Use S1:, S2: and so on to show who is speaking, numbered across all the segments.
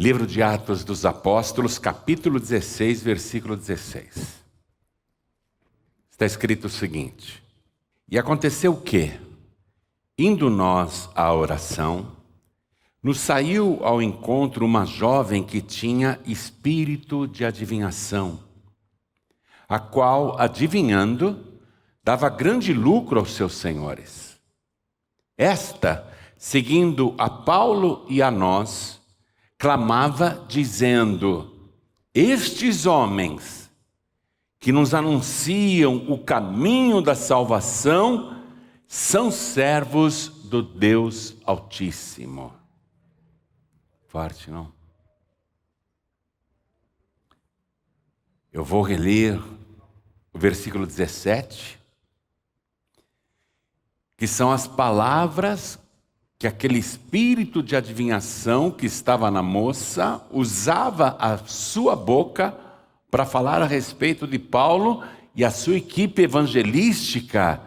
S1: Livro de Atos dos Apóstolos, capítulo 16, versículo 16. Está escrito o seguinte: E aconteceu que, indo nós à oração, nos saiu ao encontro uma jovem que tinha espírito de adivinhação, a qual, adivinhando, dava grande lucro aos seus senhores. Esta, seguindo a Paulo e a nós, clamava dizendo: Estes homens que nos anunciam o caminho da salvação são servos do Deus Altíssimo. Forte, não? Eu vou reler o versículo 17, que são as palavras que aquele espírito de adivinhação que estava na moça usava a sua boca para falar a respeito de Paulo e a sua equipe evangelística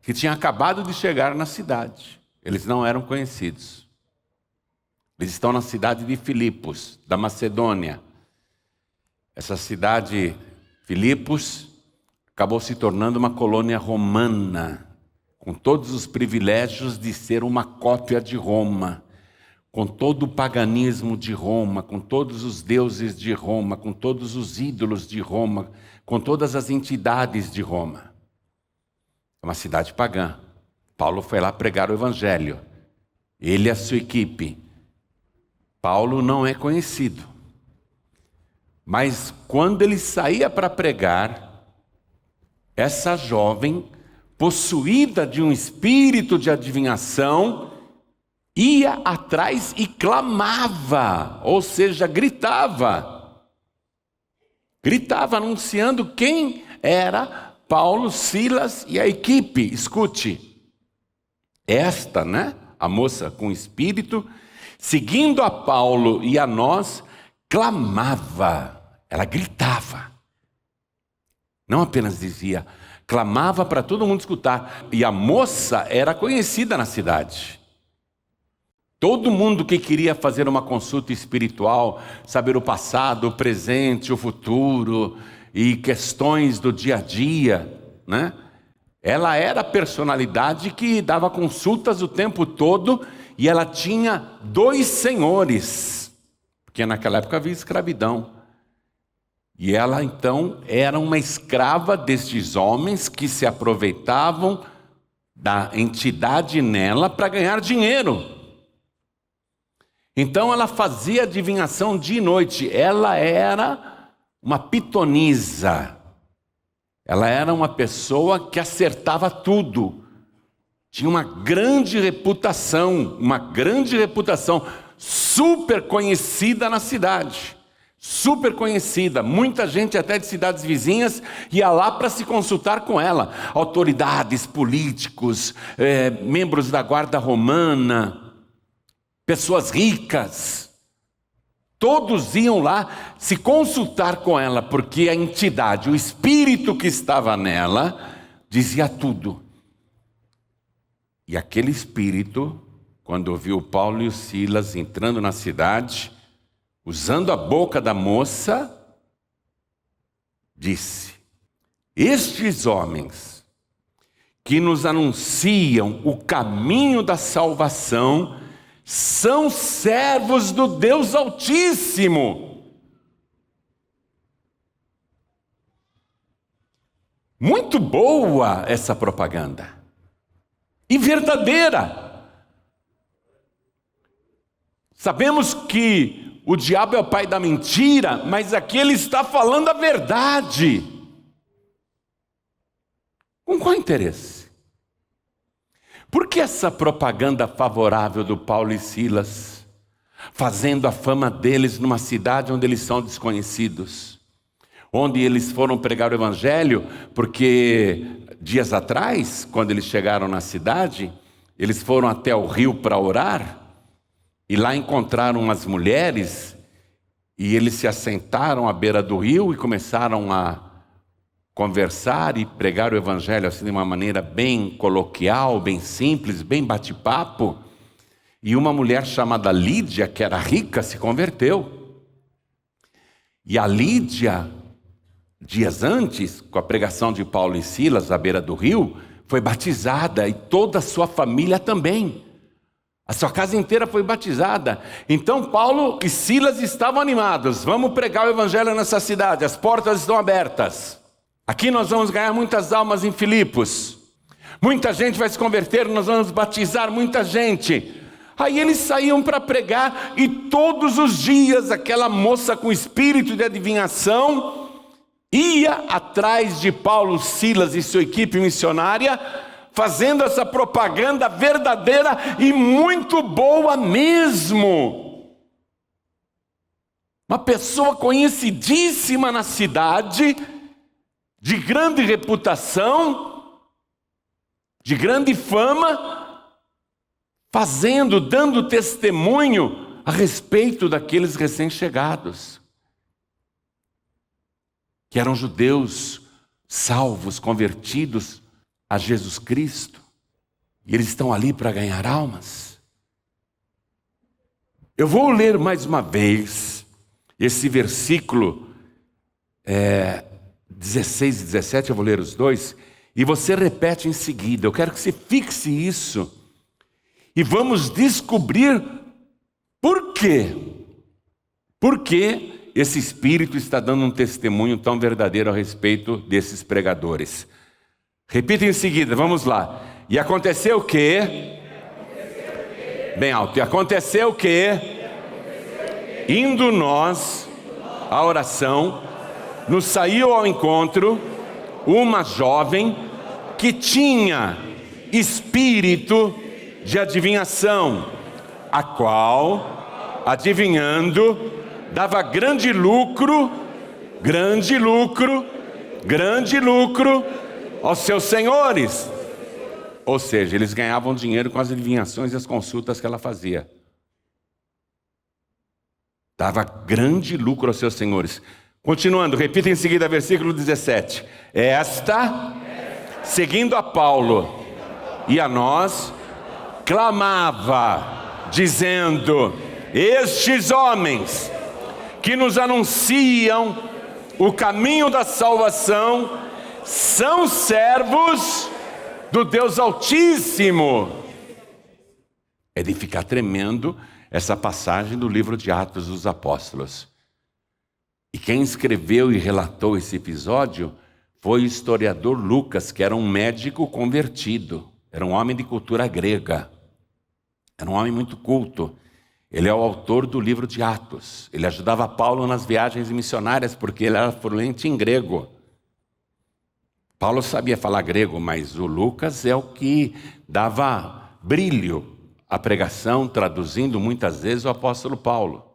S1: que tinha acabado de chegar na cidade. Eles não eram conhecidos. Eles estão na cidade de Filipos, da Macedônia. Essa cidade, Filipos, acabou se tornando uma colônia romana, com todos os privilégios de ser uma cópia de Roma, com todo o paganismo de Roma, com todos os deuses de Roma, com todos os ídolos de Roma, com todas as entidades de Roma. É uma cidade pagã. Paulo foi lá pregar o evangelho. Ele e a sua equipe. Paulo não é conhecido. Mas quando ele saía para pregar, essa jovem, possuída de um espírito de adivinhação, ia atrás e clamava, ou seja, gritava. Gritava anunciando quem era Paulo, Silas e a equipe. Escute, esta, a moça com espírito, seguindo a Paulo e a nós, clamava, ela gritava. Não apenas dizia, clamava para todo mundo escutar. E a moça era conhecida na cidade. Todo mundo que queria fazer uma consulta espiritual, saber o passado, o presente, o futuro e questões do dia a dia, Ela era a personalidade que dava consultas o tempo todo e ela tinha 2 senhores, porque naquela época havia escravidão. E ela, então, era uma escrava destes homens que se aproveitavam da entidade nela para ganhar dinheiro. Então, ela fazia adivinhação dia e noite. Ela era uma pitonisa. Ela era uma pessoa que acertava tudo. Tinha uma grande reputação, super conhecida na cidade. Super conhecida, muita gente até de cidades vizinhas ia lá para se consultar com ela. Autoridades, políticos, membros da guarda romana, pessoas ricas, todos iam lá se consultar com ela, porque a entidade, o espírito que estava nela, dizia tudo. E aquele espírito, quando ouviu Paulo e o Silas entrando na cidade, usando a boca da moça, disse: Estes homens que nos anunciam o caminho da salvação são servos do Deus Altíssimo. Muito boa essa propaganda. E verdadeira. Sabemos que o diabo é o pai da mentira, mas aqui ele está falando a verdade. Com qual interesse? Por que essa propaganda favorável do Paulo e Silas, fazendo a fama deles numa cidade onde eles são desconhecidos? Onde eles foram pregar o evangelho, porque dias atrás, quando eles chegaram na cidade, eles foram até o rio para orar, e lá encontraram umas mulheres, e eles se assentaram à beira do rio e começaram a conversar e pregar o evangelho assim de uma maneira bem coloquial, bem simples, bem bate-papo. E uma mulher chamada Lídia, que era rica, se converteu. E a Lídia, dias antes, com a pregação de Paulo e Silas à beira do rio, foi batizada, e toda a sua família também. A sua casa inteira foi batizada. Então Paulo e Silas estavam animados. Vamos pregar o evangelho nessa cidade, as portas estão abertas. Aqui nós vamos ganhar muitas almas em Filipos. Muita gente vai se converter, nós vamos batizar muita gente. Aí eles saíam para pregar, e todos os dias aquela moça com espírito de adivinhação ia atrás de Paulo, Silas e sua equipe missionária, fazendo essa propaganda verdadeira e muito boa mesmo. Uma pessoa conhecidíssima na cidade, de grande reputação, de grande fama, dando testemunho a respeito daqueles recém-chegados, que eram judeus salvos, convertidos a Jesus Cristo, e eles estão ali para ganhar almas. Eu vou ler mais uma vez esse versículo 16 e 17, eu vou ler os dois, e você repete em seguida. Eu quero que você fixe isso, e vamos descobrir por quê. Por que esse Espírito está dando um testemunho tão verdadeiro a respeito desses pregadores. Repita em seguida, vamos lá. E aconteceu o quê? Bem alto. E aconteceu o quê? Indo nós à oração, nos saiu ao encontro uma jovem que tinha espírito de adivinhação, a qual, adivinhando, dava grande lucro aos seus senhores. Ou seja, eles ganhavam dinheiro com as adivinhações e as consultas que ela fazia. Dava grande lucro aos seus senhores. Continuando, repita em seguida versículo 17. Esta, seguindo a Paulo e a nós, clamava, dizendo: estes homens que nos anunciam o caminho da salvação são servos do Deus Altíssimo. É de ficar tremendo essa passagem do livro de Atos dos Apóstolos. E quem escreveu e relatou esse episódio foi o historiador Lucas, que era um médico convertido, era um homem de cultura grega, era um homem muito culto. Ele é o autor do livro de Atos. Ele ajudava Paulo nas viagens missionárias porque ele era fluente em grego. Paulo sabia falar grego, mas o Lucas é o que dava brilho à pregação, traduzindo muitas vezes o apóstolo Paulo.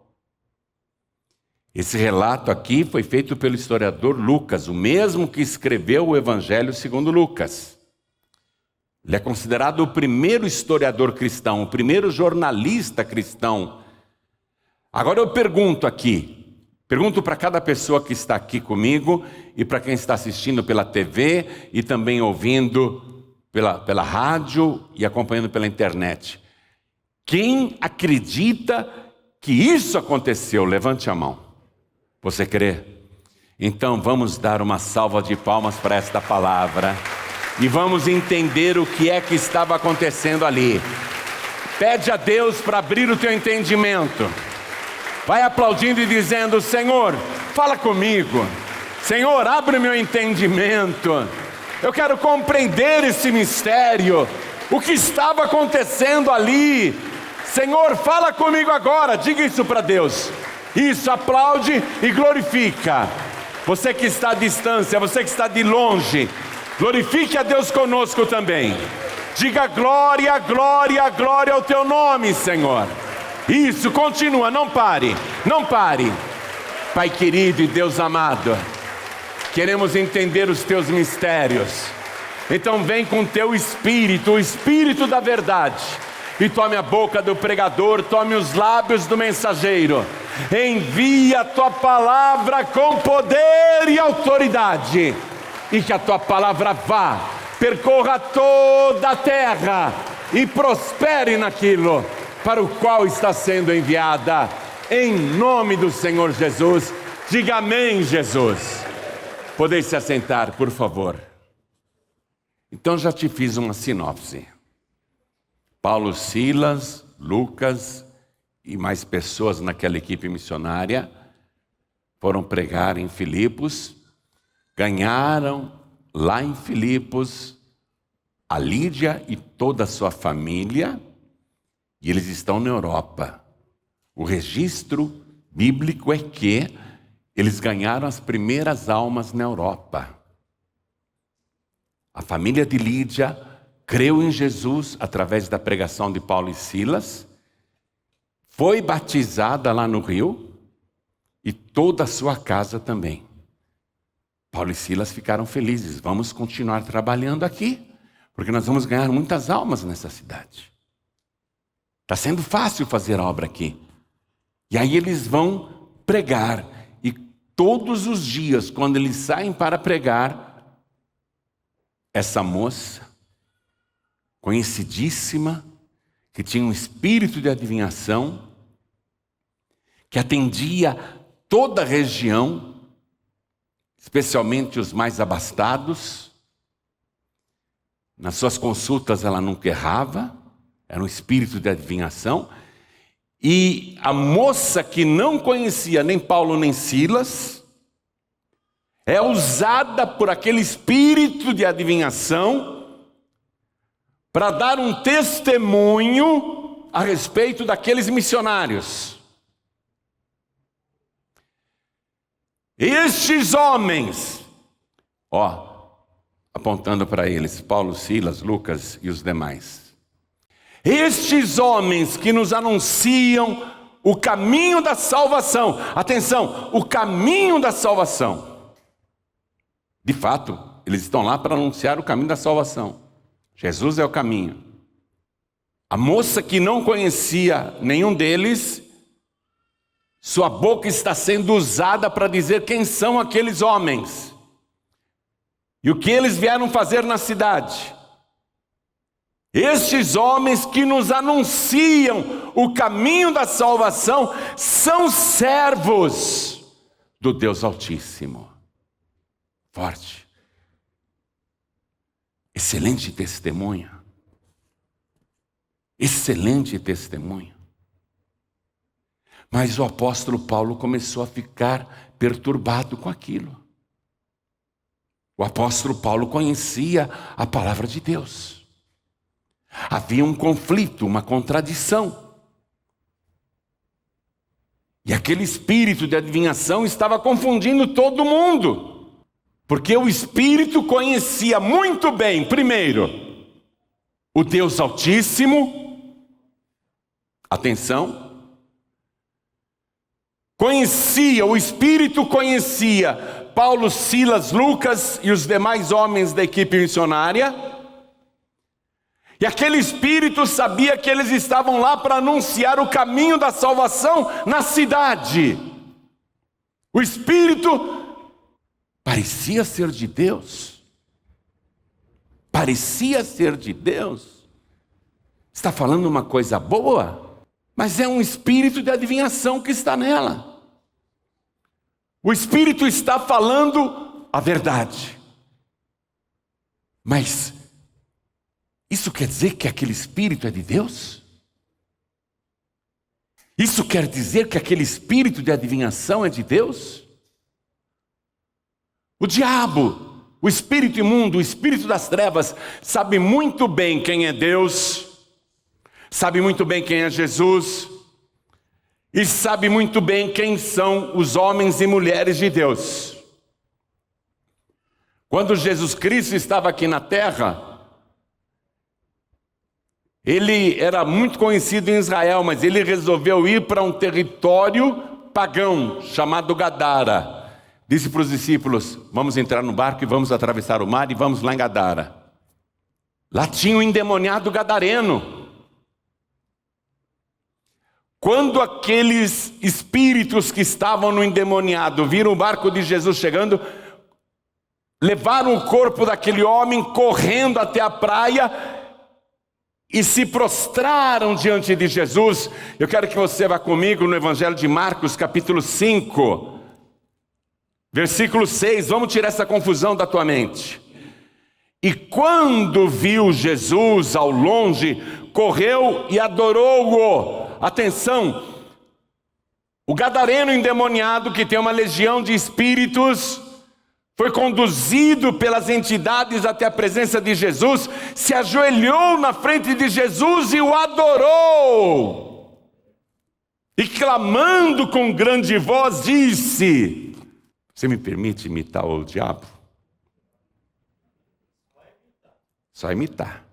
S1: Esse relato aqui foi feito pelo historiador Lucas, o mesmo que escreveu o Evangelho segundo Lucas. Ele é considerado o primeiro historiador cristão, o primeiro jornalista cristão. Agora eu pergunto para cada pessoa que está aqui comigo e para quem está assistindo pela TV e também ouvindo pela rádio e acompanhando pela internet. Quem acredita que isso aconteceu? Levante a mão. Você crê? Então vamos dar uma salva de palmas para esta palavra e vamos entender o que é que estava acontecendo ali. Pede a Deus para abrir o teu entendimento. Vai aplaudindo e dizendo: Senhor, fala comigo. Senhor, abre meu entendimento. Eu quero compreender esse mistério. O que estava acontecendo ali? Senhor, fala comigo agora. Diga isso para Deus. Isso, aplaude e glorifica. Você que está à distância, você que está de longe, glorifique a Deus conosco também. Diga glória, glória, glória ao teu nome, Senhor. Isso, continua, não pare, não pare. Pai querido e Deus amado, queremos entender os teus mistérios. Então vem com teu Espírito, o Espírito da verdade, e tome a boca do pregador, tome os lábios do mensageiro. Envia a tua palavra com poder e autoridade, e que a tua palavra vá, percorra toda a terra e prospere naquilo para o qual está sendo enviada. Em nome do Senhor Jesus, Diga amém, Jesus. Podem se assentar, por favor. Então já te fiz uma sinopse. Paulo, Silas, Lucas e mais pessoas naquela equipe missionária foram pregar em Filipos, ganharam lá em Filipos a Lídia e toda a sua família, e eles estão na Europa. O registro bíblico é que eles ganharam as primeiras almas na Europa. A família de Lídia creu em Jesus através da pregação de Paulo e Silas, foi batizada lá no Rio, e toda a sua casa também. Paulo e Silas ficaram felizes. Vamos continuar trabalhando aqui, porque nós vamos ganhar muitas almas nessa cidade. Está sendo fácil fazer a obra aqui. E aí eles vão pregar. E todos os dias, quando eles saem para pregar, essa moça, conhecidíssima, que tinha um espírito de adivinhação, que atendia toda a região, especialmente os mais abastados. Nas suas consultas ela nunca errava, era um espírito de adivinhação. E a moça que não conhecia nem Paulo nem Silas, é usada por aquele espírito de adivinhação para dar um testemunho a respeito daqueles missionários. Estes homens, apontando para eles, Paulo, Silas, Lucas e os demais. Estes homens que nos anunciam o caminho da salvação. Atenção, o caminho da salvação. De fato, eles estão lá para anunciar o caminho da salvação. Jesus é o caminho. A moça que não conhecia nenhum deles, sua boca está sendo usada para dizer quem são aqueles homens e o que eles vieram fazer na cidade. Estes homens que nos anunciam o caminho da salvação são servos do Deus Altíssimo. Forte. Excelente testemunha. Excelente testemunha. Mas o apóstolo Paulo começou a ficar perturbado com aquilo. O apóstolo Paulo conhecia a palavra de Deus. Havia um conflito, uma contradição. E aquele espírito de adivinhação estava confundindo todo mundo. Porque o espírito conhecia muito bem, primeiro, o Deus Altíssimo. Atenção. O espírito conhecia Paulo, Silas, Lucas e os demais homens da equipe missionária. E aquele espírito sabia que eles estavam lá para anunciar o caminho da salvação na cidade. O espírito parecia ser de Deus. Parecia ser de Deus. Está falando uma coisa boa, mas é um espírito de adivinhação que está nela. O espírito está falando a verdade. Mas isso quer dizer que aquele espírito é de Deus? Isso quer dizer que aquele espírito de adivinhação é de Deus? O diabo, o espírito imundo, o espírito das trevas, sabe muito bem quem é Deus, sabe muito bem quem é Jesus, e sabe muito bem quem são os homens e mulheres de Deus. Quando Jesus Cristo estava aqui na terra, ele era muito conhecido em Israel, mas ele resolveu ir para um território pagão chamado Gadara. Disse para os discípulos: vamos entrar no barco e vamos atravessar o mar e vamos lá em Gadara. Lá tinha um endemoniado gadareno. Quando aqueles espíritos que estavam no endemoniado viram o barco de Jesus chegando, levaram o corpo daquele homem correndo até a praia e se prostraram diante de Jesus. Eu quero que você vá comigo no Evangelho de Marcos, capítulo 5. Versículo 6, vamos tirar essa confusão da tua mente. E quando viu Jesus ao longe, correu e adorou-o. Atenção, o gadareno endemoniado, que tem uma legião de espíritos, foi conduzido pelas entidades até a presença de Jesus, se ajoelhou na frente de Jesus e o adorou. E clamando com grande voz, disse: você me permite imitar o diabo? Só imitar.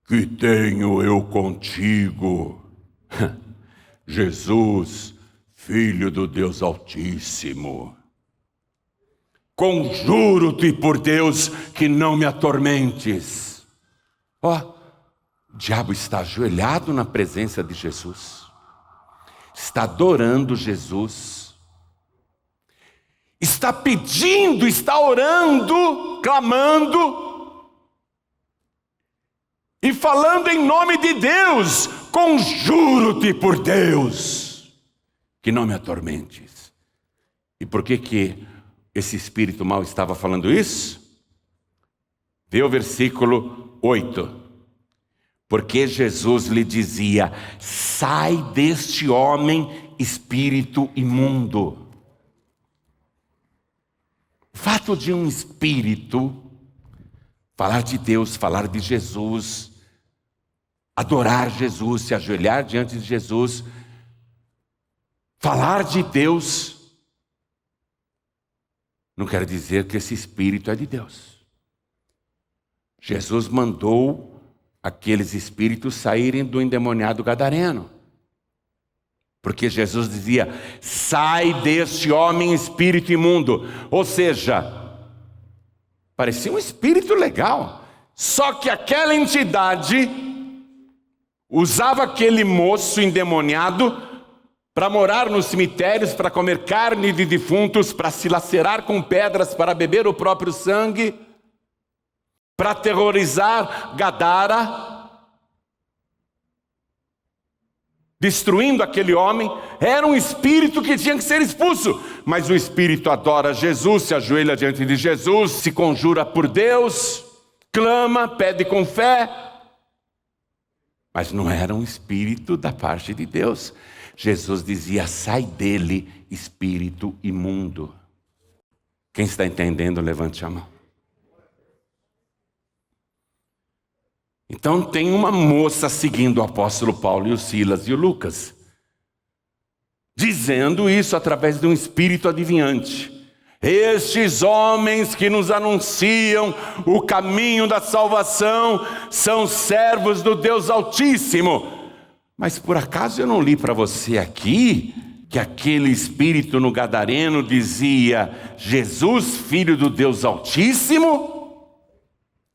S1: Que tenho eu contigo, Jesus, Filho do Deus Altíssimo. Conjuro-te por Deus que não me atormentes. Ó, o diabo está ajoelhado na presença de Jesus, está adorando Jesus, está pedindo, está orando, clamando e falando em nome de Deus. Conjuro-te por Deus que não me atormentes. E por que esse espírito mau estava falando isso? Vê o versículo 8. Porque Jesus lhe dizia: sai deste homem, espírito imundo. O fato de um espírito falar de Deus, falar de Jesus, adorar Jesus, se ajoelhar diante de Jesus, falar de Deus, não quer dizer que esse espírito é de Deus. Jesus mandou aqueles espíritos saírem do endemoniado gadareno, porque Jesus dizia: sai deste homem, espírito imundo. Ou seja, parecia um espírito legal, só que aquela entidade usava aquele moço endemoniado para morar nos cemitérios, para comer carne de defuntos, para se lacerar com pedras, para beber o próprio sangue, para aterrorizar Gadara, destruindo aquele homem. Era um espírito que tinha que ser expulso, mas o espírito adora Jesus, se ajoelha diante de Jesus, se conjura por Deus, clama, pede com fé, mas não era um espírito da parte de Deus. Jesus dizia: sai dele, espírito imundo. Quem está entendendo, levante a mão. Então tem uma moça seguindo o apóstolo Paulo e o Silas e o Lucas, dizendo isso através de um espírito adivinhante: estes homens que nos anunciam o caminho da salvação são servos do Deus Altíssimo. Mas por acaso eu não li para você aqui que aquele espírito no gadareno dizia: Jesus, Filho do Deus Altíssimo?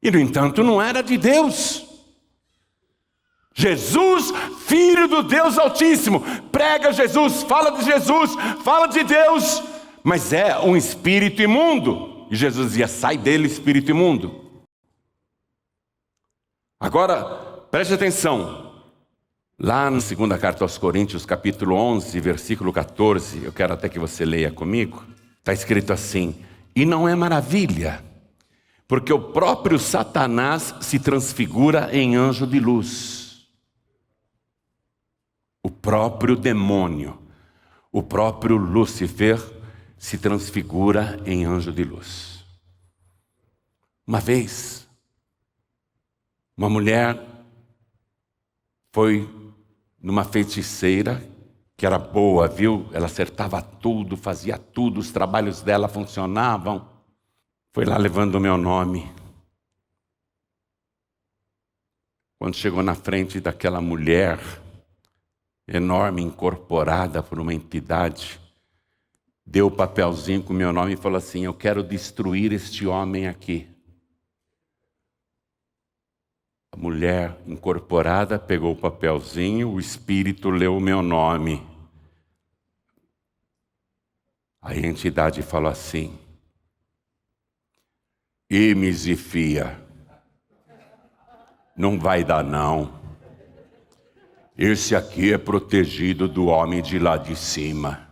S1: E no entanto não era de Deus. Jesus, Filho do Deus Altíssimo, prega Jesus, fala de Jesus, fala de Deus, mas é um espírito imundo. E Jesus dizia: sai dele, espírito imundo. Agora, preste atenção. Lá na segunda carta aos Coríntios, capítulo 11, versículo 14, eu quero até que você leia comigo. Está escrito assim: e não é maravilha, porque o próprio Satanás se transfigura em anjo de luz. O próprio demônio, o próprio Lúcifer se transfigura em anjo de luz. Uma vez, uma mulher foi numa feiticeira que era boa, viu? Ela acertava tudo, fazia tudo, os trabalhos dela funcionavam. Foi lá levando o meu nome. Quando chegou na frente daquela mulher enorme, incorporada por uma entidade, deu o papelzinho com o meu nome e falou assim: eu quero destruir este homem aqui. A mulher incorporada pegou o papelzinho, o espírito leu o meu nome. A entidade falou assim: Imes e Fia, não vai dar não. Esse aqui é protegido do homem de lá de cima.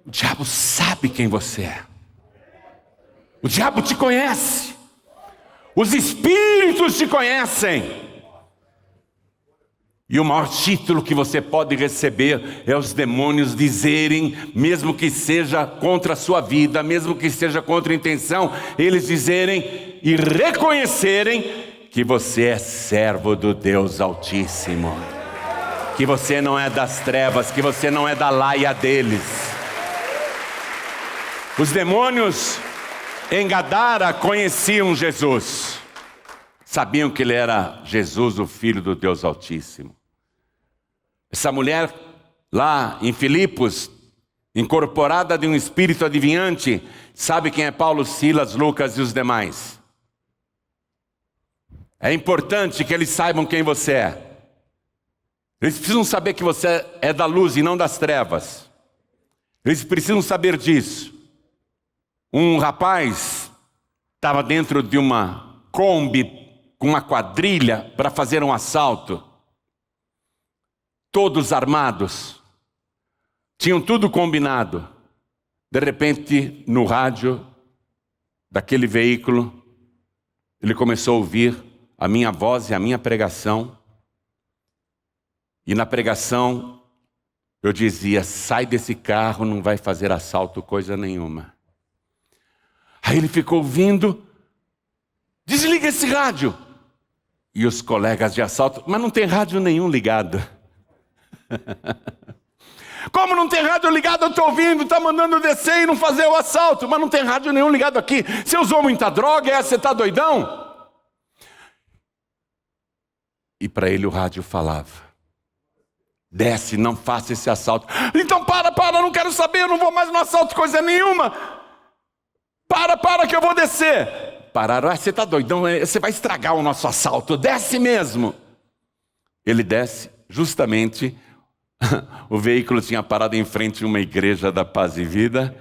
S1: O diabo sabe quem você é. O diabo te conhece. Os espíritos te conhecem. E o maior título que você pode receber é os demônios dizerem, mesmo que seja contra a sua vida, mesmo que seja contra a intenção, eles dizerem e reconhecerem que você é servo do Deus Altíssimo. Que você não é das trevas, que você não é da laia deles. Os demônios em Gadara conheciam Jesus. Sabiam que ele era Jesus, o Filho do Deus Altíssimo. Essa mulher lá em Filipos, incorporada de um espírito adivinhante, sabe quem é Paulo, Silas, Lucas e os demais. É importante que eles saibam quem você é. Eles precisam saber que você é da luz e não das trevas. Eles precisam saber disso. Um rapaz estava dentro de uma Kombi com uma quadrilha para fazer um assalto. Todos armados. Tinham tudo combinado. De repente, no rádio daquele veículo, ele começou a ouvir a minha voz e a minha pregação. E na pregação, eu dizia, sai desse carro, não vai fazer assalto coisa nenhuma. Aí ele ficou ouvindo, desliga esse rádio. E os colegas de assalto, mas não tem rádio nenhum ligado. Como não tem rádio ligado? Eu estou ouvindo, está mandando descer e não fazer o assalto, mas não tem rádio nenhum ligado aqui. Você usou muita droga, você está doidão? E para ele o rádio falava, desce, não faça esse assalto. Então para, não quero saber, eu não vou mais no assalto, coisa nenhuma. Para que eu vou descer. Pararam, você está doidão, você vai estragar o nosso assalto, desce mesmo. Ele desce, justamente, o veículo tinha parado em frente a uma igreja da Paz e Vida.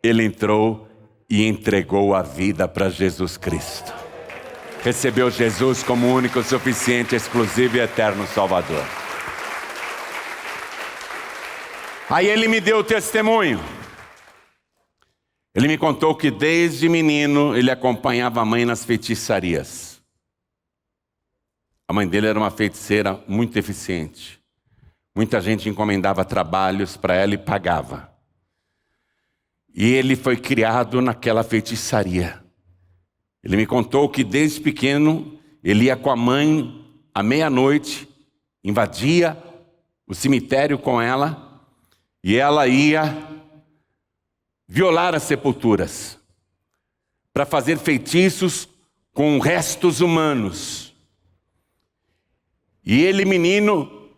S1: Ele entrou e entregou a vida para Jesus Cristo. Recebeu Jesus como único, suficiente, exclusivo e eterno Salvador. Aí ele me deu o testemunho. Ele me contou que desde menino ele acompanhava a mãe nas feitiçarias. A mãe dele era uma feiticeira muito eficiente. Muita gente encomendava trabalhos para ela e pagava. E ele foi criado naquela feitiçaria. Ele me contou que desde pequeno ele ia com a mãe à meia-noite, invadia o cemitério com ela e ela ia violar as sepulturas para fazer feitiços com restos humanos. E ele, menino,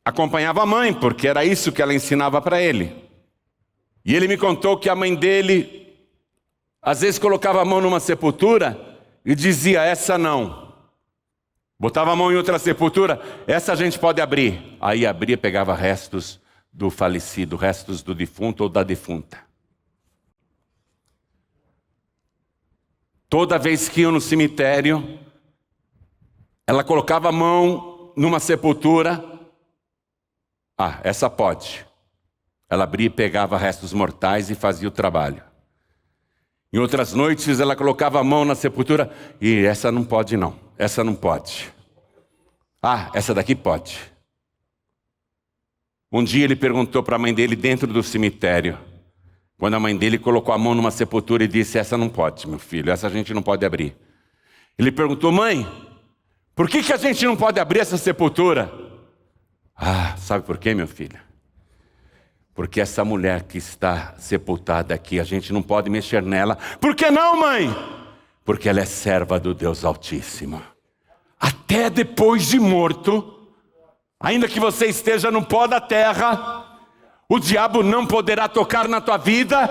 S1: acompanhava a mãe, porque era isso que ela ensinava para ele. E ele me contou que a mãe dele, às vezes colocava a mão numa sepultura e dizia, essa não. Botava a mão em outra sepultura, essa a gente pode abrir. Aí abria e pegava restos do falecido, restos do defunto ou da defunta. Toda vez que iam no cemitério, ela colocava a mão numa sepultura. Ah, essa pode. Ela abria e pegava restos mortais e fazia o trabalho. Em outras noites ela colocava a mão na sepultura e essa não pode não, essa não pode. Ah, essa daqui pode. Um dia ele perguntou para a mãe dele dentro do cemitério, quando a mãe dele colocou a mão numa sepultura e disse, essa não pode, meu filho, essa a gente não pode abrir. Ele perguntou, mãe, por que a gente não pode abrir essa sepultura? Ah, sabe por quê, meu filho? Porque essa mulher que está sepultada aqui, a gente não pode mexer nela. Por que não, mãe? Porque ela é serva do Deus Altíssimo. Até depois de morto, ainda que você esteja no pó da terra, o diabo não poderá tocar na tua vida,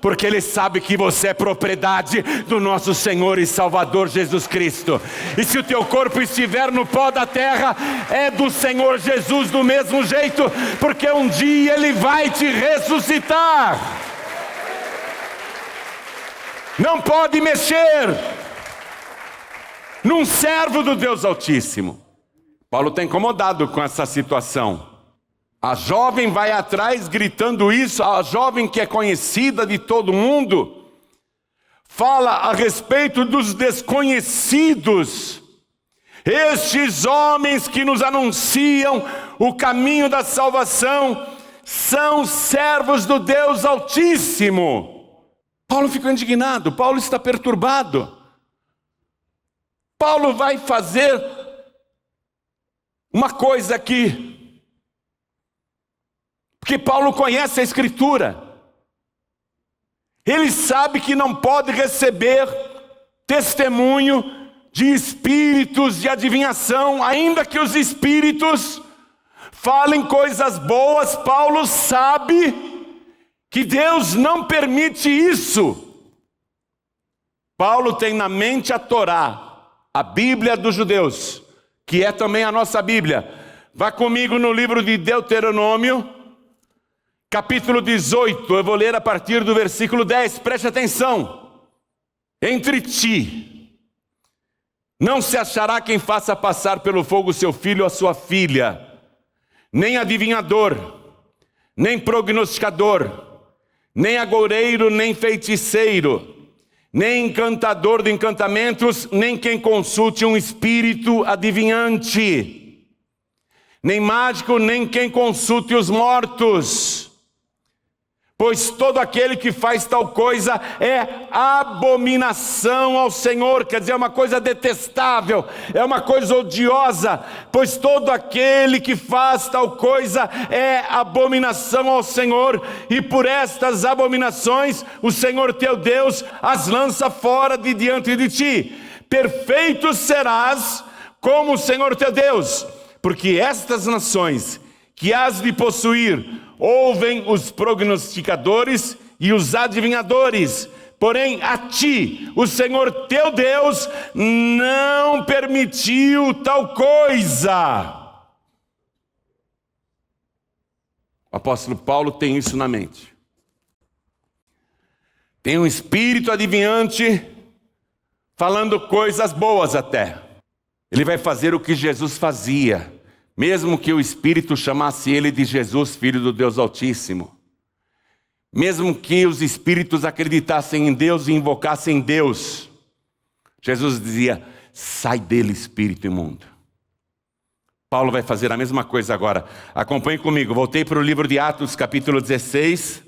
S1: porque ele sabe que você é propriedade do nosso Senhor e Salvador Jesus Cristo. E se o teu corpo estiver no pó da terra, é do Senhor Jesus do mesmo jeito, porque um dia Ele vai te ressuscitar. Não pode mexer num servo do Deus Altíssimo. Paulo está incomodado com essa situação. A jovem vai atrás gritando isso, a jovem que é conhecida de todo mundo, fala a respeito dos desconhecidos, estes homens que nos anunciam o caminho da salvação, são servos do Deus Altíssimo. Paulo ficou indignado, Paulo está perturbado. Paulo vai fazer uma coisa aqui, porque Paulo conhece a Escritura. Ele sabe que não pode receber testemunho de espíritos de adivinhação, ainda que os espíritos falem coisas boas. Paulo sabe que Deus não permite isso. Paulo tem na mente a Torá, a Bíblia dos judeus, que é também a nossa Bíblia. Vá comigo no livro de Deuteronômio, capítulo 18, eu vou ler a partir do versículo 10, preste atenção. Entre ti não se achará quem faça passar pelo fogo seu filho ou a sua filha, nem adivinhador, nem prognosticador, nem agoureiro, nem feiticeiro, nem encantador de encantamentos, nem quem consulte um espírito adivinhante, nem mágico, nem quem consulte os mortos. Pois todo aquele que faz tal coisa é abominação ao Senhor, quer dizer, é uma coisa detestável, é uma coisa odiosa. Pois todo aquele que faz tal coisa é abominação ao Senhor, e por estas abominações o Senhor teu Deus as lança fora de diante de ti. Perfeito serás como o Senhor teu Deus, porque estas nações que has de possuir ouvem os prognosticadores e os adivinhadores, porém a ti, o Senhor teu Deus, não permitiu tal coisa. O apóstolo Paulo tem isso na mente. Tem um espírito adivinhante falando coisas boas até. Ele vai fazer o que Jesus fazia, mesmo que o Espírito chamasse ele de Jesus, Filho do Deus Altíssimo. Mesmo que os espíritos acreditassem em Deus e invocassem Deus, Jesus dizia: sai dele, espírito imundo. Paulo vai fazer a mesma coisa agora. Acompanhe comigo, voltei para o livro de Atos, capítulo 16.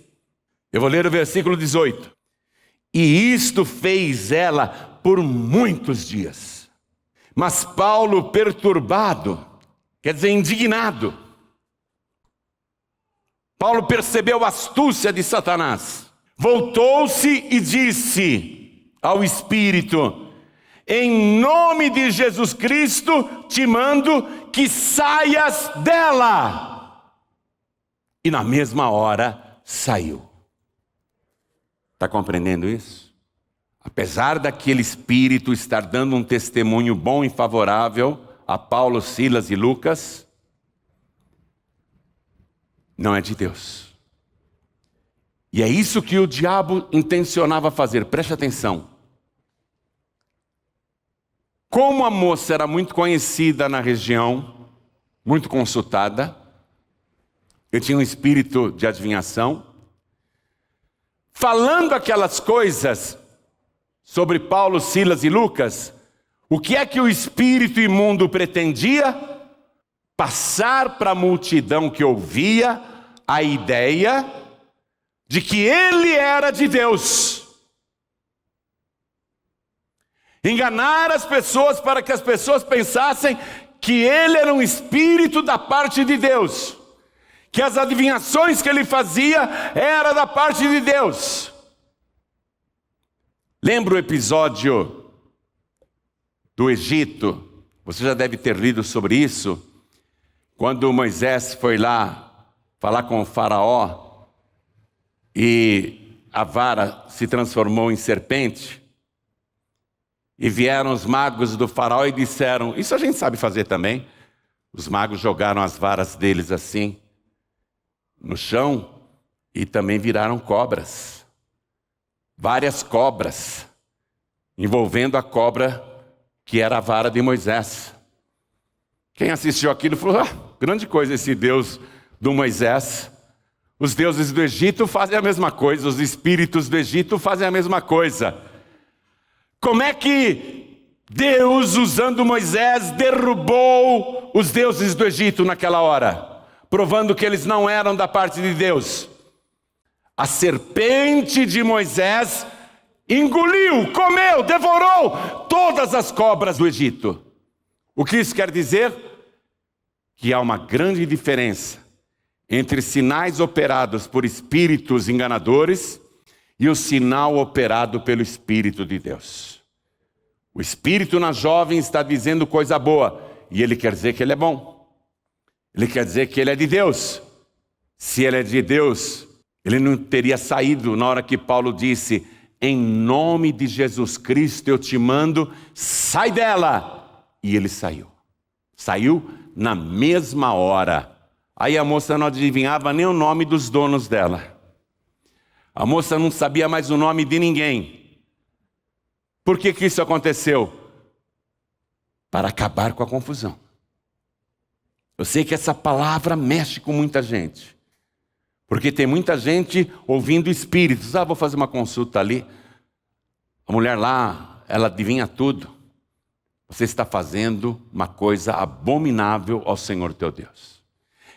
S1: Eu vou ler o versículo 18. E isto fez ela por muitos dias. Mas Paulo, perturbado, quer dizer, indignado. Paulo percebeu a astúcia de Satanás. Voltou-se e disse ao Espírito: em nome de Jesus Cristo te mando que saias dela. E na mesma hora saiu. Está compreendendo isso? Apesar daquele espírito estar dando um testemunho bom e favorável a Paulo, Silas e Lucas, não é de Deus. E é isso que o diabo intencionava fazer, preste atenção. Como a moça era muito conhecida na região, muito consultada, eu tinha um espírito de adivinhação, falando aquelas coisas sobre Paulo, Silas e Lucas, o que é que o espírito imundo pretendia? Passar para a multidão que ouvia a ideia de que ele era de Deus. Enganar as pessoas para que as pessoas pensassem que ele era um espírito da parte de Deus, que as adivinhações que ele fazia era da parte de Deus. Lembra o episódio do Egito? Você já deve ter lido sobre isso, quando Moisés foi lá falar com o faraó e a vara se transformou em serpente, e vieram os magos do faraó e disseram, isso a gente sabe fazer também, os magos jogaram as varas deles assim no chão e também viraram cobras, várias cobras, envolvendo a cobra que era a vara de Moisés. Quem assistiu aquilo falou: grande coisa esse Deus do Moisés. Os deuses do Egito fazem a mesma coisa, os espíritos do Egito fazem a mesma coisa. Como é que Deus, usando Moisés, derrubou os deuses do Egito naquela hora, provando que eles não eram da parte de Deus? A serpente de Moisés engoliu, comeu, devorou todas as cobras do Egito. O que isso quer dizer? Que há uma grande diferença entre sinais operados por espíritos enganadores e o sinal operado pelo Espírito de Deus. O Espírito na jovem está dizendo coisa boa, e ele quer dizer que ele é bom. Ele quer dizer que ele é de Deus. Se ele é de Deus, ele não teria saído na hora que Paulo disse: em nome de Jesus Cristo eu te mando, sai dela. E ele saiu. Saiu na mesma hora. Aí a moça não adivinhava nem o nome dos donos dela. A moça não sabia mais o nome de ninguém. Por que isso aconteceu? Para acabar com a confusão. Eu sei que essa palavra mexe com muita gente. Porque tem muita gente ouvindo espíritos. Vou fazer uma consulta ali. A mulher lá, ela adivinha tudo. Você está fazendo uma coisa abominável ao Senhor teu Deus.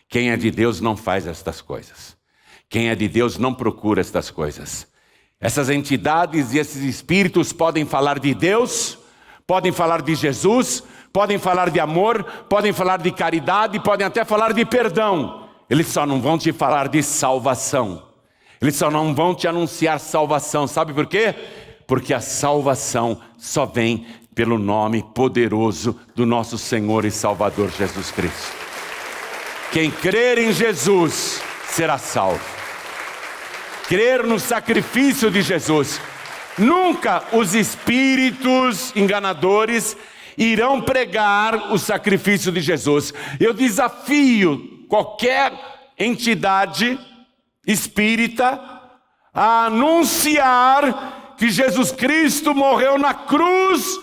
S1: Quem é de Deus não faz estas coisas. Quem é de Deus não procura estas coisas. Essas entidades e esses espíritos podem falar de Deus, podem falar de Jesus, podem falar de amor, podem falar de caridade, podem até falar de perdão. Eles só não vão te falar de salvação. Eles só não vão te anunciar salvação. Sabe por quê? Porque a salvação só vem pelo nome poderoso do nosso Senhor e Salvador Jesus Cristo. Quem crer em Jesus será salvo. Crer no sacrifício de Jesus. Nunca os espíritos enganadores irão pregar o sacrifício de Jesus. Eu desafio qualquer entidade espírita a anunciar que Jesus Cristo morreu na cruz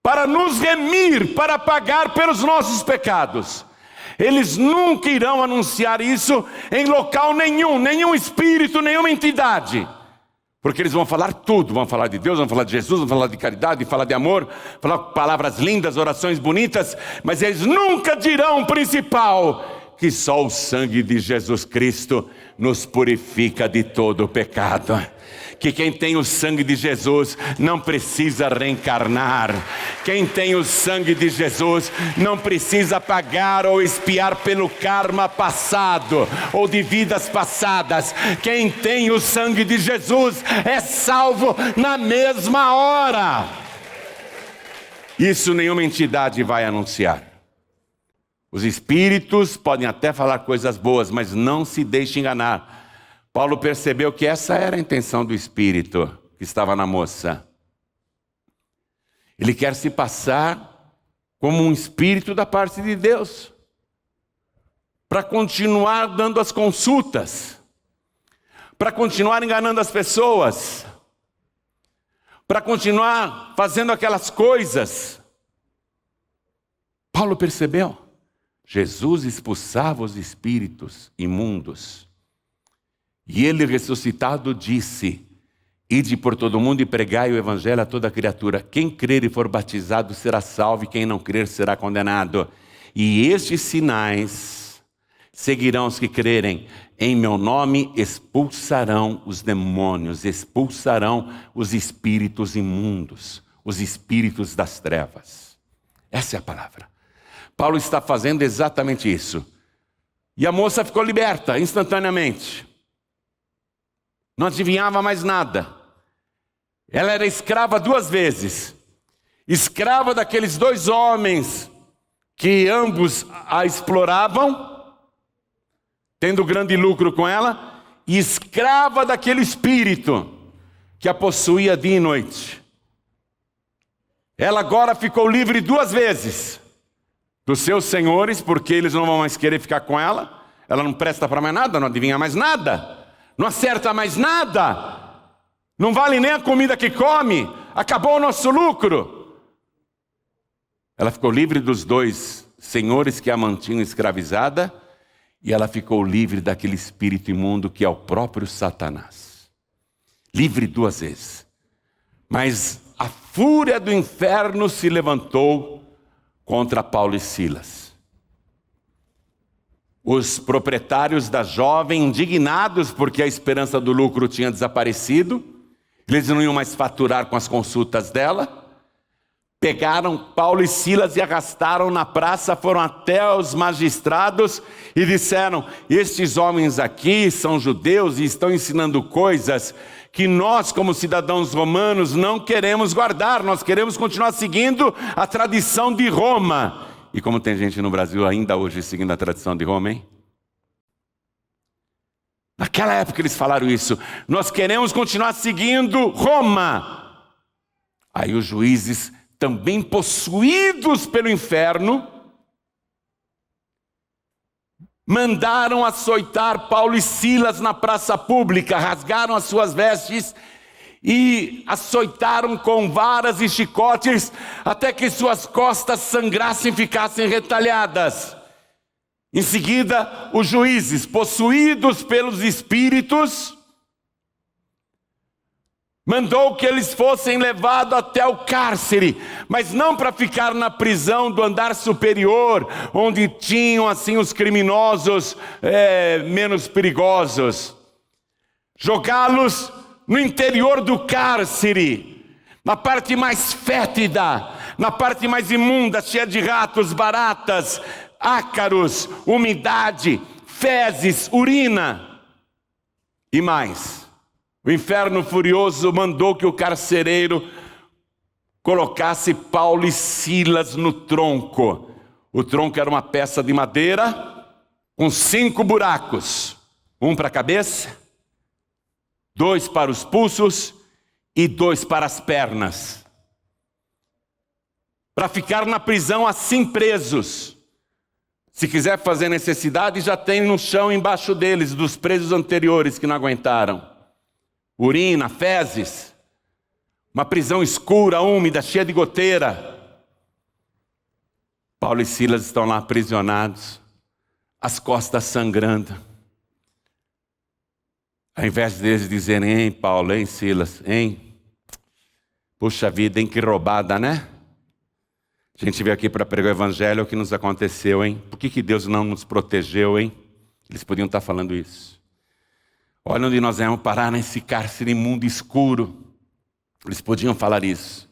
S1: para nos remir, para pagar pelos nossos pecados. Eles nunca irão anunciar isso em local nenhum, nenhum espírito, nenhuma entidade. Porque eles vão falar tudo, vão falar de Deus, vão falar de Jesus, vão falar de caridade, vão falar de amor, falar palavras lindas, orações bonitas, mas eles nunca dirão o principal, que só o sangue de Jesus Cristo nos purifica de todo o pecado. Que quem tem o sangue de Jesus não precisa reencarnar. Quem tem o sangue de Jesus não precisa pagar ou expiar pelo karma passado ou de vidas passadas. Quem tem o sangue de Jesus é salvo na mesma hora. Isso nenhuma entidade vai anunciar. Os espíritos podem até falar coisas boas, mas não se deixe enganar. Paulo percebeu que essa era a intenção do espírito que estava na moça. Ele quer se passar como um espírito da parte de Deus, para continuar dando as consultas, para continuar enganando as pessoas, para continuar fazendo aquelas coisas. Paulo percebeu. Jesus expulsava os espíritos imundos. E ele ressuscitado disse: ide por todo mundo e pregai o evangelho a toda criatura. Quem crer e for batizado será salvo, e quem não crer será condenado. E estes sinais seguirão os que crerem. Em meu nome expulsarão os demônios, expulsarão os espíritos imundos, os espíritos das trevas. Essa é a palavra. Paulo está fazendo exatamente isso. E a moça ficou liberta instantaneamente. Não adivinhava mais nada. Ela era escrava 2 vezes. Escrava daqueles 2 homens que ambos a exploravam, tendo grande lucro com ela, e escrava daquele espírito que a possuía dia e noite. Ela agora ficou livre 2 vezes dos seus senhores, porque eles não vão mais querer ficar com ela. Ela não presta para mais nada, não adivinha mais nada. Não acerta mais nada, não vale nem a comida que come, acabou o nosso lucro. Ela ficou livre dos 2 senhores que a mantinham escravizada, e ela ficou livre daquele espírito imundo que é o próprio Satanás. Livre 2 vezes. Mas a fúria do inferno se levantou contra Paulo e Silas. Os proprietários da jovem, indignados porque a esperança do lucro tinha desaparecido, eles não iam mais faturar com as consultas dela, pegaram Paulo e Silas e arrastaram na praça, foram até os magistrados e disseram: estes homens aqui são judeus e estão ensinando coisas que nós, como cidadãos romanos, não queremos guardar, nós queremos continuar seguindo a tradição de Roma. E como tem gente no Brasil ainda hoje seguindo a tradição de Roma, hein? Naquela época eles falaram isso: nós queremos continuar seguindo Roma. Aí os juízes, também possuídos pelo inferno, mandaram açoitar Paulo e Silas na praça pública, rasgaram as suas vestes e açoitaram com varas e chicotes até que suas costas sangrassem e ficassem retalhadas. Em seguida, os juízes, possuídos pelos espíritos, mandou que eles fossem levados até o cárcere, mas não para ficar na prisão do andar superior, onde tinham assim os criminosos menos perigosos. Jogá-los no interior do cárcere, na parte mais fétida, na parte mais imunda, cheia de ratos, baratas, ácaros, umidade, fezes, urina e mais. O inferno furioso mandou que o carcereiro colocasse Paulo e Silas no tronco. O tronco era uma peça de madeira com 5 buracos. 1 para a cabeça, 2 para os pulsos e 2 para as pernas. Para ficar na prisão assim presos. Se quiser fazer necessidade, já tem no chão embaixo deles, dos presos anteriores que não aguentaram. Urina, fezes, uma prisão escura, úmida, cheia de goteira. Paulo e Silas estão lá aprisionados, as costas sangrando. Ao invés deles dizerem: hein, Paulo, hein, Silas, hein? Puxa vida, hein, que roubada, né? A gente veio aqui para pregar o evangelho, o que nos aconteceu, hein? Por que Deus não nos protegeu, hein? Eles podiam estar falando isso. Olha onde nós vamos parar, nesse cárcere imundo escuro. Eles podiam falar isso.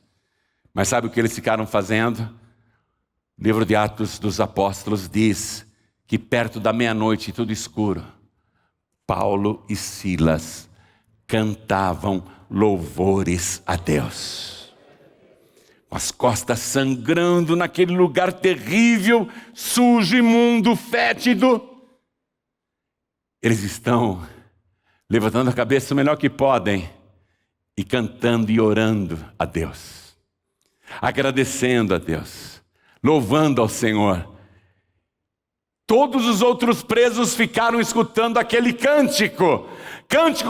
S1: Mas sabe o que eles ficaram fazendo? O livro de Atos dos Apóstolos diz que perto da meia-noite, tudo escuro, Paulo e Silas cantavam louvores a Deus. Com as costas sangrando naquele lugar terrível, sujo, imundo, fétido. Eles estão levantando a cabeça o melhor que podem e cantando e orando a Deus, agradecendo a Deus, louvando ao Senhor. Todos os outros presos ficaram escutando aquele cântico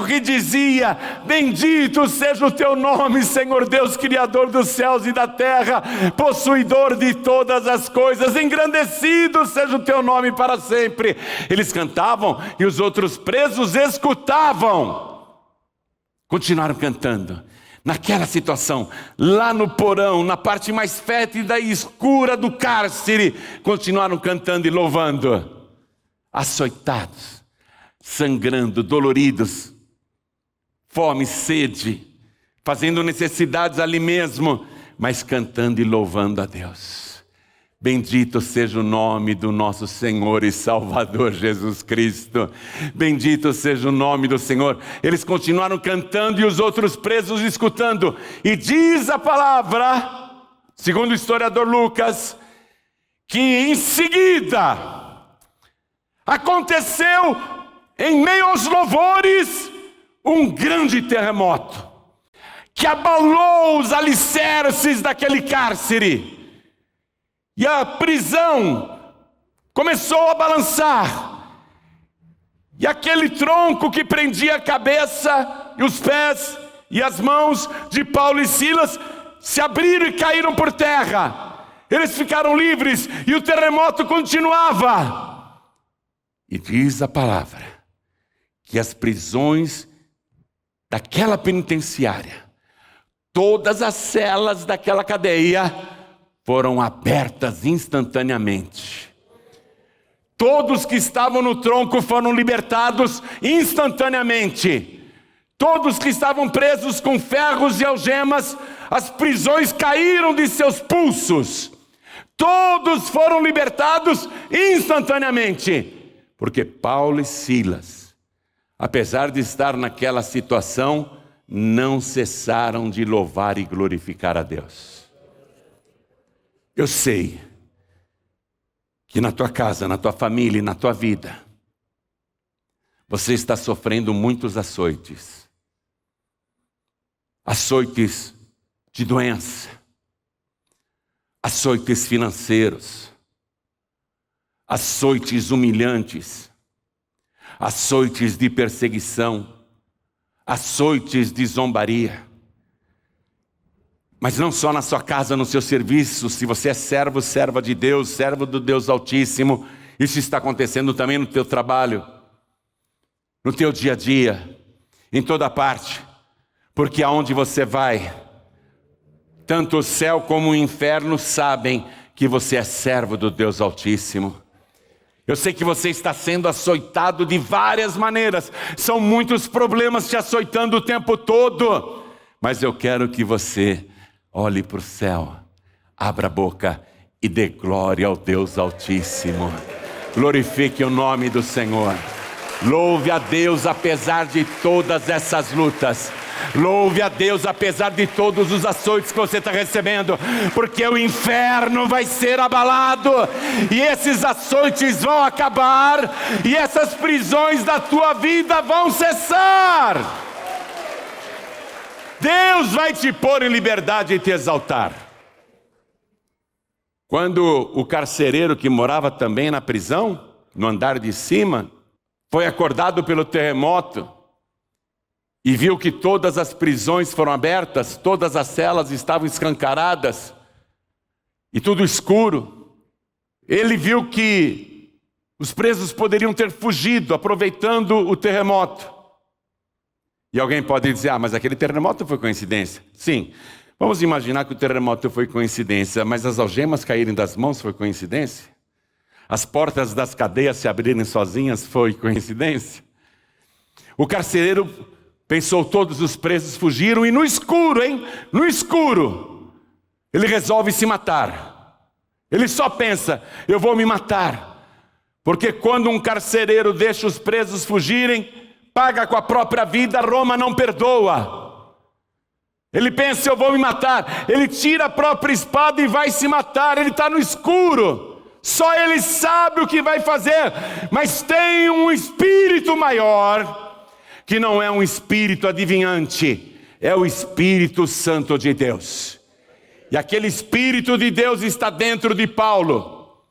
S1: que dizia: bendito seja o teu nome, Senhor Deus, Criador dos céus e da terra, possuidor de todas as coisas, engrandecido seja o teu nome para sempre. Eles cantavam e os outros presos escutavam. Continuaram cantando. Naquela situação, lá no porão, na parte mais fétida e escura do cárcere, continuaram cantando e louvando. Açoitados, sangrando, doloridos, fome, sede, fazendo necessidades ali mesmo, mas cantando e louvando a Deus. Bendito seja o nome do nosso Senhor e Salvador Jesus Cristo. Bendito seja o nome do Senhor. Eles continuaram cantando e os outros presos escutando. E diz a palavra, segundo o historiador Lucas, que em seguida aconteceu, em meio aos louvores, um grande terremoto que abalou os alicerces daquele cárcere. E a prisão começou a balançar. E aquele tronco que prendia a cabeça e os pés e as mãos de Paulo e Silas se abriram e caíram por terra. Eles ficaram livres e o terremoto continuava. E diz a palavra que as prisões daquela penitenciária, todas as celas daquela cadeia foram abertas instantaneamente. Todos que estavam no tronco foram libertados instantaneamente. Todos que estavam presos com ferros e algemas, as prisões caíram de seus pulsos. Todos foram libertados instantaneamente. Porque Paulo e Silas, apesar de estar naquela situação, não cessaram de louvar e glorificar a Deus. Eu sei que na tua casa, na tua família e na tua vida, você está sofrendo muitos açoites. Açoites de doença, açoites financeiros, açoites humilhantes, açoites de perseguição, açoites de zombaria. Mas não só na sua casa, no seu serviço, se você é servo, serva de Deus, servo do Deus Altíssimo, isso está acontecendo também no teu trabalho, no teu dia a dia, em toda parte, porque aonde você vai, tanto o céu como o inferno sabem que você é servo do Deus Altíssimo. Eu sei que você está sendo açoitado de várias maneiras, são muitos problemas te açoitando o tempo todo, mas eu quero que você olhe para o céu, abra a boca e dê glória ao Deus Altíssimo. Glorifique o nome do Senhor. Louve a Deus apesar de todas essas lutas. Louve a Deus apesar de todos os açoites que você está recebendo, porque o inferno vai ser abalado, e esses açoites vão acabar, e essas prisões da tua vida vão cessar. Deus vai te pôr em liberdade e te exaltar. Quando o carcereiro que morava também na prisão, no andar de cima, foi acordado pelo terremoto e viu que todas as prisões foram abertas, todas as celas estavam escancaradas e tudo escuro, ele viu que os presos poderiam ter fugido aproveitando o terremoto. E alguém pode dizer, mas aquele terremoto foi coincidência. Sim, vamos imaginar que o terremoto foi coincidência, mas as algemas caírem das mãos foi coincidência? As portas das cadeias se abrirem sozinhas foi coincidência? O carcereiro pensou, todos os presos fugiram, e no escuro, no escuro, ele resolve se matar. Ele só pensa, eu vou me matar. Porque quando um carcereiro deixa os presos fugirem, paga com a própria vida, Roma não perdoa. Ele pensa, eu vou me matar. Ele tira a própria espada e vai se matar. Ele está no escuro. Só ele sabe o que vai fazer. Mas tem um espírito maior, que não é um espírito adivinhante, é o Espírito Santo de Deus. E aquele Espírito de Deus está dentro de Paulo.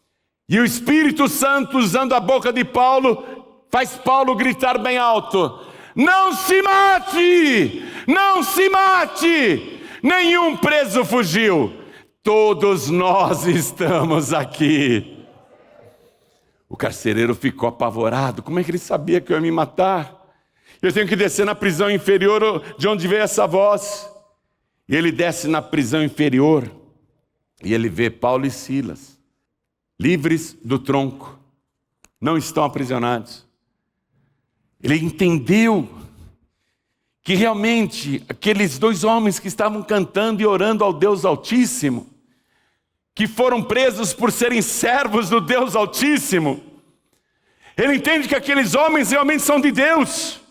S1: E o Espírito Santo, usando a boca de Paulo, faz Paulo gritar bem alto: não se mate! Não se mate! Nenhum preso fugiu. Todos nós estamos aqui. O carcereiro ficou apavorado. Como é que ele sabia que eu ia me matar? Eu tenho que descer na prisão inferior de onde veio essa voz. E ele desce na prisão inferior e ele vê Paulo e Silas, livres do tronco, não estão aprisionados. Ele entendeu que realmente aqueles dois homens que estavam cantando e orando ao Deus Altíssimo, que foram presos por serem servos do Deus Altíssimo, ele entende que aqueles homens realmente são de Deus,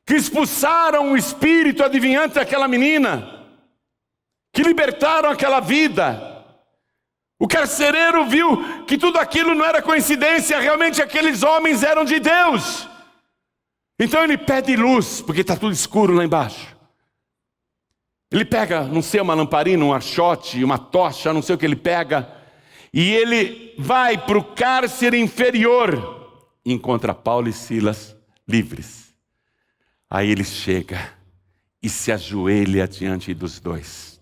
S1: que expulsaram o espírito adivinhante daquela menina, que libertaram aquela vida. O carcereiro viu que tudo aquilo não era coincidência, realmente aqueles homens eram de Deus. Então ele pede luz, porque está tudo escuro lá embaixo. Ele pega, não sei, uma lamparina, um achote, uma tocha, não sei o que ele pega, e ele vai para o cárcere inferior e encontra Paulo e Silas livres. Aí ele chega e se ajoelha diante dos dois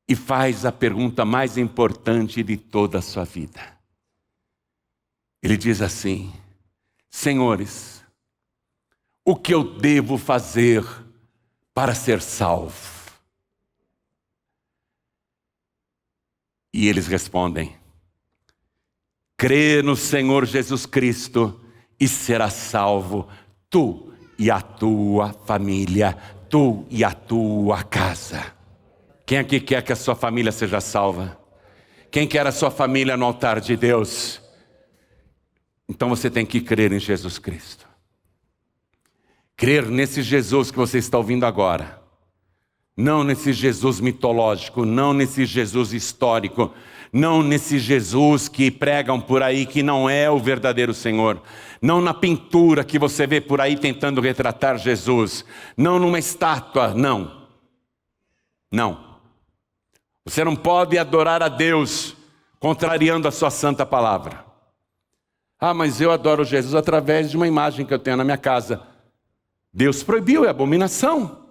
S1: e faz a pergunta mais importante de toda a sua vida. Ele diz assim: senhores, o que eu devo fazer para ser salvo? E eles respondem: crê no Senhor Jesus Cristo e serás salvo, tu e a tua família, tu e a tua casa. Quem aqui quer que a sua família seja salva? Quem quer a sua família no altar de Deus? Então você tem que crer em Jesus Cristo. Crer nesse Jesus que você está ouvindo agora. Não nesse Jesus mitológico, não nesse Jesus histórico, não nesse Jesus que pregam por aí que não é o verdadeiro Senhor, não na pintura que você vê por aí tentando retratar Jesus, não numa estátua, não. Não. Você não pode adorar a Deus contrariando a sua santa palavra. Ah, mas eu adoro Jesus através de uma imagem que eu tenho na minha casa. Deus proibiu, é abominação.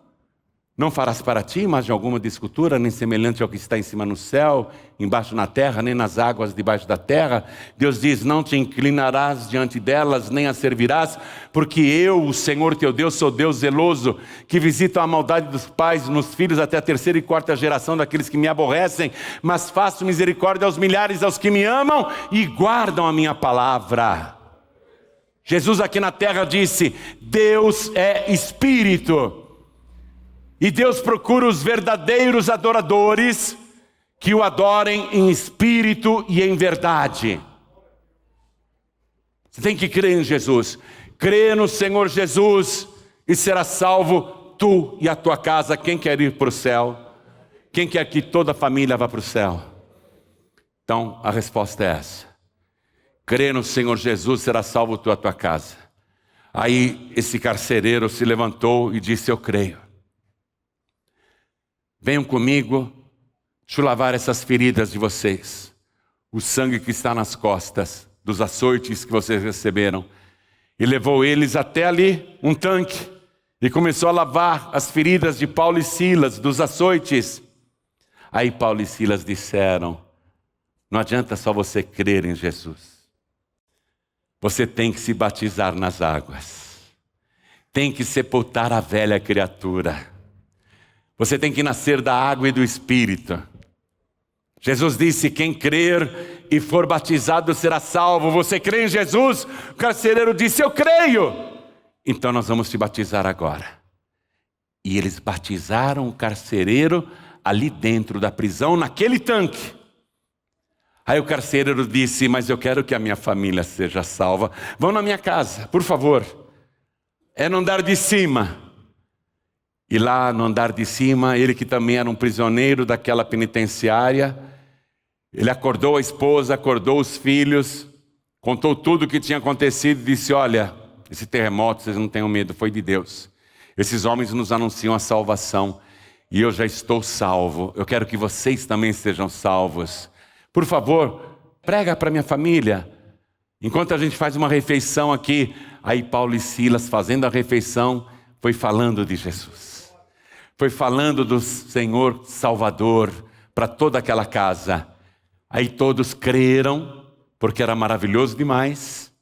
S1: Não farás para ti imagem alguma de escultura, nem semelhante ao que está em cima no céu, embaixo na terra, nem nas águas debaixo da terra. Deus diz: não te inclinarás diante delas, nem as servirás, porque eu, o Senhor teu Deus, sou Deus zeloso, que visito a maldade dos pais nos filhos até a terceira e quarta geração daqueles que me aborrecem, mas faço misericórdia aos milhares, aos que me amam e guardam a minha palavra. Jesus aqui na terra disse: Deus é Espírito. E Deus procura os verdadeiros adoradores que o adorem em espírito e em verdade. Você tem que crer em Jesus. Crê no Senhor Jesus e será salvo tu e a tua casa. Quem quer ir para o céu? Quem quer que toda a família vá para o céu? Então a resposta é essa. Crê no Senhor Jesus, será salvo tu e a tua casa. Aí esse carcereiro se levantou e disse: eu creio. Venham comigo, deixa eu lavar essas feridas de vocês. O sangue que está nas costas, dos açoites que vocês receberam. E levou eles até ali, um tanque. E começou a lavar as feridas de Paulo e Silas, dos açoites. Aí Paulo e Silas disseram: não adianta só você crer em Jesus. Você tem que se batizar nas águas. Tem que sepultar a velha criatura. Você tem que nascer da água e do Espírito. Jesus disse: quem crer e for batizado será salvo. Você crê em Jesus? O carcereiro disse: eu creio. Então nós vamos te batizar agora. E eles batizaram o carcereiro ali dentro da prisão, naquele tanque. Aí o carcereiro disse: mas eu quero que a minha família seja salva. Vão na minha casa, por favor. É no andar de cima. E lá no andar de cima, ele que também era um prisioneiro daquela penitenciária, ele acordou a esposa, acordou os filhos, contou tudo o que tinha acontecido e disse: olha, esse terremoto, vocês não tenham medo, foi de Deus. Esses homens nos anunciam a salvação e eu já estou salvo. Eu quero que vocês também sejam salvos. Por favor, prega para minha família. Enquanto a gente faz uma refeição aqui, aí Paulo e Silas, fazendo a refeição, foi falando de Jesus. Foi falando do Senhor Salvador para toda aquela casa. Aí todos creram, porque era maravilhoso demais.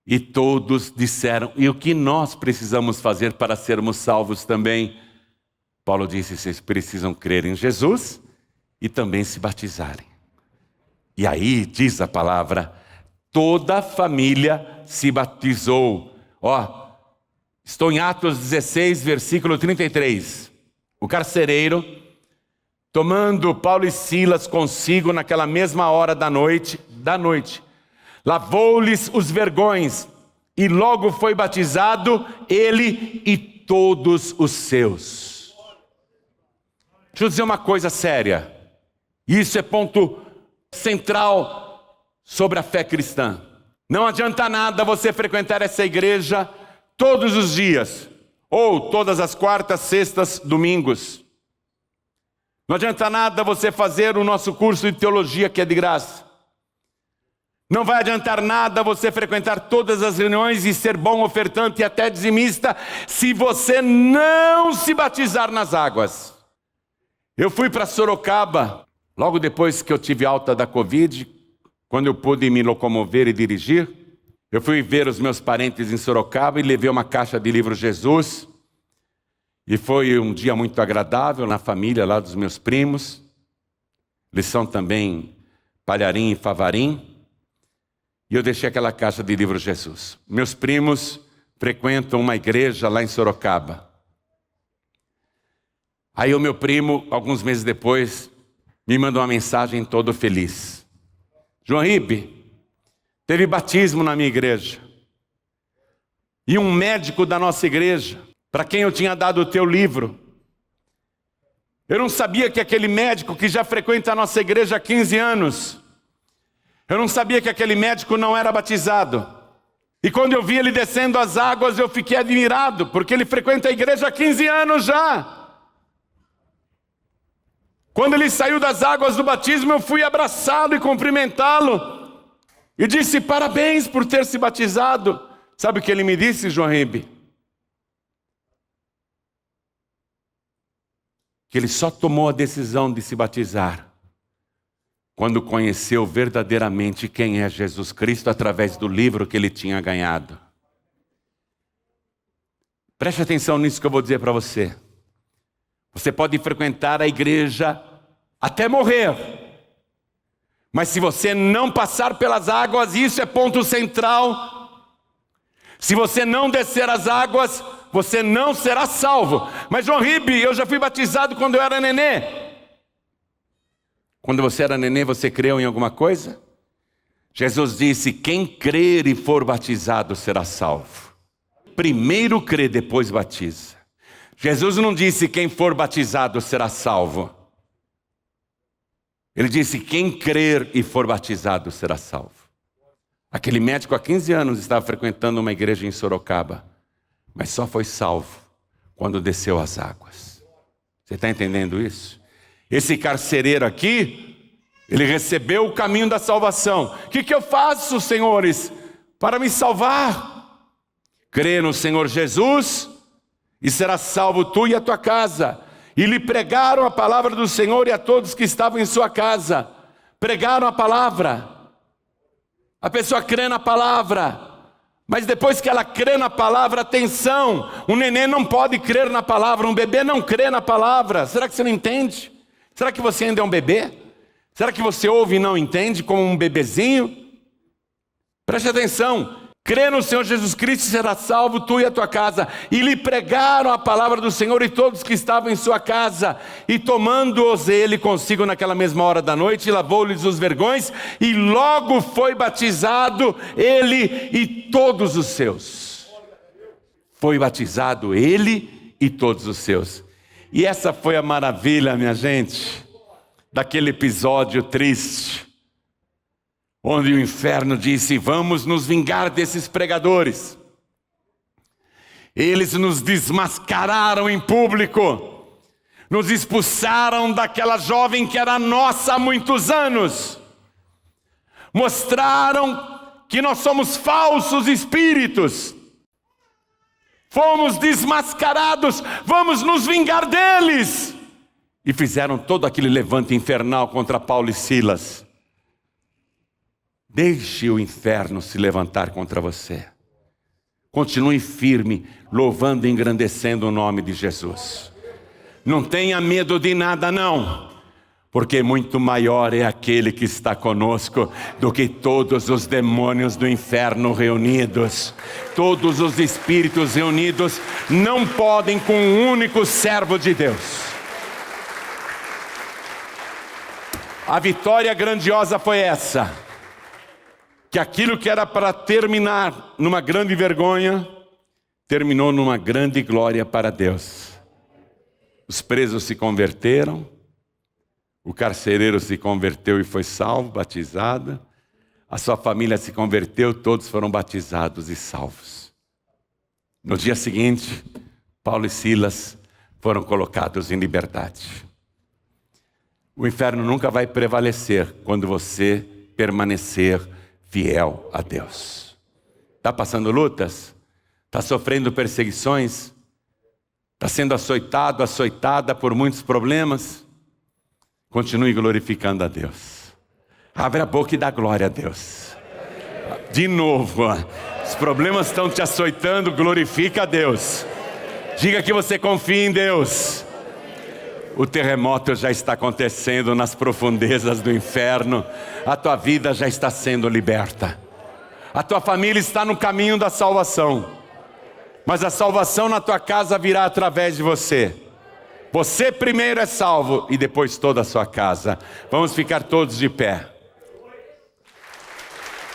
S1: E todos disseram: e o que nós precisamos fazer para sermos salvos também? Paulo disse: vocês precisam crer em Jesus e também se batizarem. E aí diz a palavra: toda a família se batizou. Estou em Atos 16, versículo 33. O carcereiro, tomando Paulo e Silas consigo naquela mesma hora da noite, lavou-lhes os vergões e logo foi batizado ele e todos os seus. Deixa eu dizer uma coisa séria. Isso é ponto central sobre a fé cristã. Não adianta nada você frequentar essa igreja todos os dias, ou todas as quartas, sextas, domingos. Não adianta nada você fazer o nosso curso de teologia, que é de graça. Não vai adiantar nada você frequentar todas as reuniões e ser bom ofertante e até dizimista, se você não se batizar nas águas. Eu fui para Sorocaba, logo depois que eu tive alta da Covid, quando eu pude me locomover e dirigir, eu fui ver os meus parentes em Sorocaba e levei uma caixa de livros Jesus. E foi um dia muito agradável na família lá dos meus primos. Eles são também Palharim e Favarim. E eu deixei aquela caixa de livros Jesus. Meus primos frequentam uma igreja lá em Sorocaba. Aí o meu primo, alguns meses depois, me mandou uma mensagem todo feliz. João Ribe, teve batismo na minha igreja. E um médico da nossa igreja, para quem eu tinha dado o teu livro. Eu não sabia que aquele médico que já frequenta a nossa igreja há 15 anos, eu não sabia que aquele médico não era batizado. E quando eu vi ele descendo as águas, eu fiquei admirado, porque ele frequenta a igreja há 15 anos já. Quando ele saiu das águas do batismo, eu fui abraçá-lo e cumprimentá-lo. E disse, parabéns por ter se batizado. Sabe o que ele me disse, João Ribe? Que ele só tomou a decisão de se batizar quando conheceu verdadeiramente quem é Jesus Cristo através do livro que ele tinha ganhado. Preste atenção nisso que eu vou dizer para você. Você pode frequentar a igreja até morrer, mas se você não passar pelas águas, isso é ponto central. Se você não descer as águas, você não será salvo. Mas João Ribe, eu já fui batizado quando eu era nenê. Quando você era nenê, você creu em alguma coisa? Jesus disse, quem crer e for batizado será salvo. Primeiro crê, depois batiza. Jesus não disse, quem for batizado será salvo. Ele disse, quem crer e for batizado será salvo. Aquele médico há 15 anos estava frequentando uma igreja em Sorocaba, mas só foi salvo quando desceu as águas. Você está entendendo isso? Esse carcereiro aqui, ele recebeu o caminho da salvação. O que eu faço, senhores, para me salvar? Crê no Senhor Jesus e serás salvo tu e a tua casa. E lhe pregaram a palavra do Senhor e a todos que estavam em sua casa. Pregaram a palavra. A pessoa crê na palavra. Mas depois que ela crê na palavra, atenção, um neném não pode crer na palavra, um bebê não crê na palavra. Será que você não entende? Será que você ainda é um bebê? Será que você ouve e não entende como um bebezinho? Preste atenção, crê no Senhor Jesus Cristo e será salvo tu e a tua casa. E lhe pregaram a palavra do Senhor e todos que estavam em sua casa. E tomando-os ele consigo naquela mesma hora da noite, lavou-lhes os vergões, e logo foi batizado ele e todos os seus. Foi batizado ele e todos os seus. E essa foi a maravilha, minha gente, daquele episódio triste, onde o inferno disse, vamos nos vingar desses pregadores. Eles nos desmascararam em público, nos expulsaram daquela jovem que era nossa há muitos anos, mostraram que nós somos falsos espíritos, fomos desmascarados, vamos nos vingar deles. E fizeram todo aquele levante infernal contra Paulo e Silas. Deixe o inferno se levantar contra você. Continue firme, louvando e engrandecendo o nome de Jesus. Não tenha medo de nada não, porque muito maior é aquele que está conosco do que todos os demônios do inferno reunidos. Todos os espíritos reunidos não podem com um único servo de Deus. A vitória grandiosa foi essa, que aquilo que era para terminar numa grande vergonha, terminou numa grande glória para Deus. Os presos se converteram, o carcereiro se converteu e foi salvo, batizado, a sua família se converteu, todos foram batizados e salvos. No dia seguinte, Paulo e Silas foram colocados em liberdade. O inferno nunca vai prevalecer quando você permanecer fiel a Deus. Está passando lutas? Está sofrendo perseguições? Está sendo açoitado, açoitada por muitos problemas? Continue glorificando a Deus. Abre a boca e dá glória a Deus. De novo, ó. Os problemas estão te açoitando, glorifica a Deus. Diga que você confia em Deus. O terremoto já está acontecendo nas profundezas do inferno. A tua vida já está sendo liberta. A tua família está no caminho da salvação. Mas a salvação na tua casa virá através de você. Você primeiro é salvo e depois toda a sua casa. Vamos ficar todos de pé.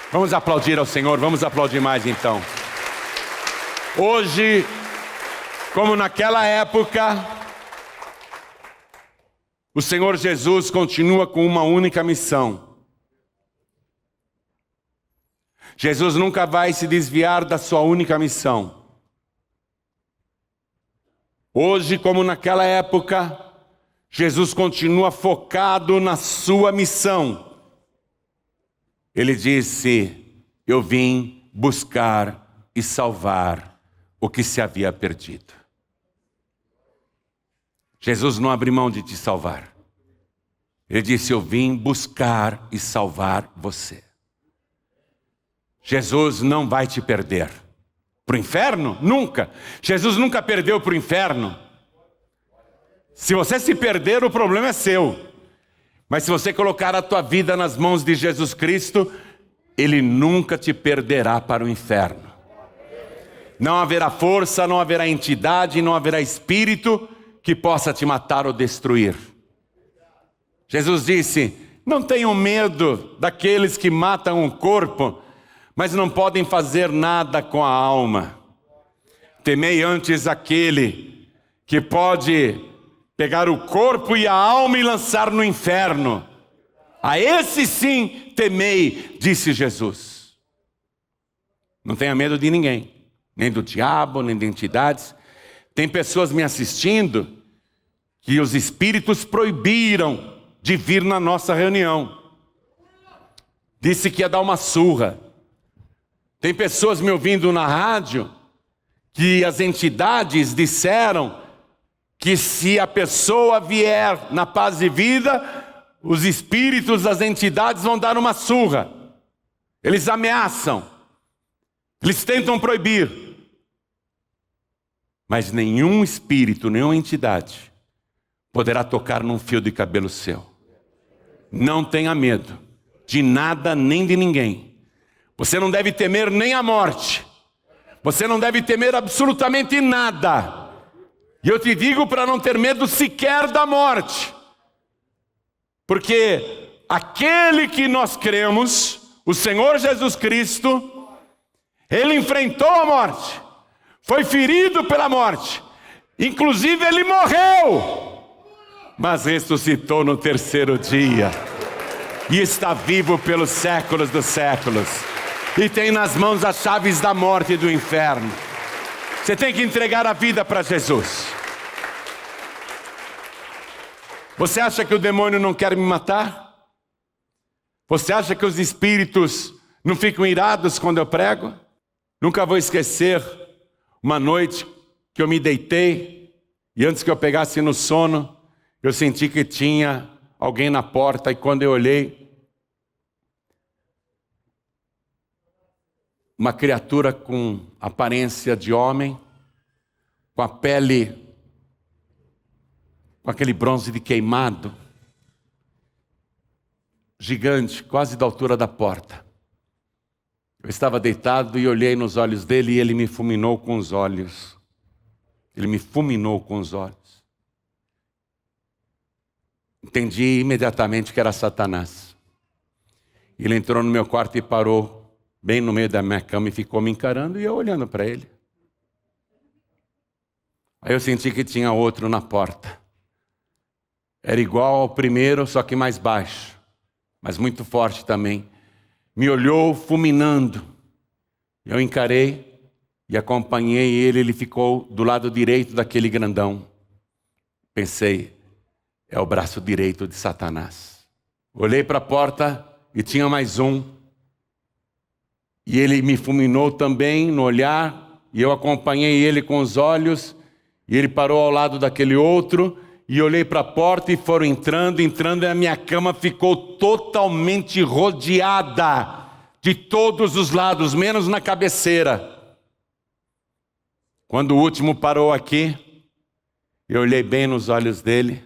S1: Vamos aplaudir ao Senhor, vamos aplaudir mais então. Hoje, como naquela época, o Senhor Jesus continua com uma única missão. Jesus nunca vai se desviar da sua única missão. Hoje, como naquela época, Jesus continua focado na sua missão. Ele disse: eu vim buscar e salvar o que se havia perdido. Jesus não abre mão de te salvar. Ele disse: eu vim buscar e salvar você. Jesus não vai te perder. Para o inferno? Nunca. Jesus nunca perdeu para o inferno. Se você se perder, o problema é seu. Mas se você colocar a tua vida nas mãos de Jesus Cristo, Ele nunca te perderá para o inferno. Não haverá força, não haverá entidade, não haverá espírito que possa te matar ou destruir. Jesus disse: não tenham medo daqueles que matam o corpo, mas não podem fazer nada com a alma. Temei antes aquele que pode pegar o corpo e a alma e lançar no inferno. A esse sim temei, disse Jesus. Não tenha medo de ninguém, nem do diabo, nem de entidades. Tem pessoas me assistindo que os espíritos proibiram de vir na nossa reunião. Disse que ia dar uma surra. Tem pessoas me ouvindo na rádio que as entidades disseram que se a pessoa vier na paz de vida, os espíritos das entidades vão dar uma surra. Eles ameaçam. Eles tentam proibir. Mas nenhum espírito, nenhuma entidade poderá tocar num fio de cabelo seu. Não tenha medo de nada nem de ninguém. Você não deve temer nem a morte. Você não deve temer absolutamente nada. E eu te digo para não ter medo sequer da morte. Porque aquele que nós cremos, o Senhor Jesus Cristo, Ele enfrentou a morte. Foi ferido pela morte. Inclusive Ele morreu. Mas ressuscitou no terceiro dia. E está vivo pelos séculos dos séculos. E tem nas mãos as chaves da morte e do inferno. Você tem que entregar a vida para Jesus. Você acha que o demônio não quer me matar? Você acha que os espíritos não ficam irados quando eu prego? Nunca vou esquecer uma noite que eu me deitei e antes que eu pegasse no sono, eu senti que tinha alguém na porta e quando eu olhei, uma criatura com aparência de homem, com a pele, com aquele bronze de queimado, gigante, quase da altura da porta. Eu estava deitado e olhei nos olhos dele e ele me fulminou com os olhos. Ele me fulminou com os olhos. Entendi imediatamente que era Satanás. Ele entrou no meu quarto e parou bem no meio da minha cama e ficou me encarando e eu olhando para ele. Aí eu senti que tinha outro na porta. Era igual ao primeiro, só que mais baixo, mas muito forte também. Me olhou fulminando. Eu encarei e acompanhei ele. Ele ficou do lado direito daquele grandão. Pensei, é o braço direito de Satanás. Olhei para a porta e tinha mais um. E ele me fulminou também no olhar, e eu acompanhei ele com os olhos, e ele parou ao lado daquele outro, e olhei para a porta e foram entrando, e a minha cama ficou totalmente rodeada de todos os lados, menos na cabeceira. Quando o último parou aqui, eu olhei bem nos olhos dele,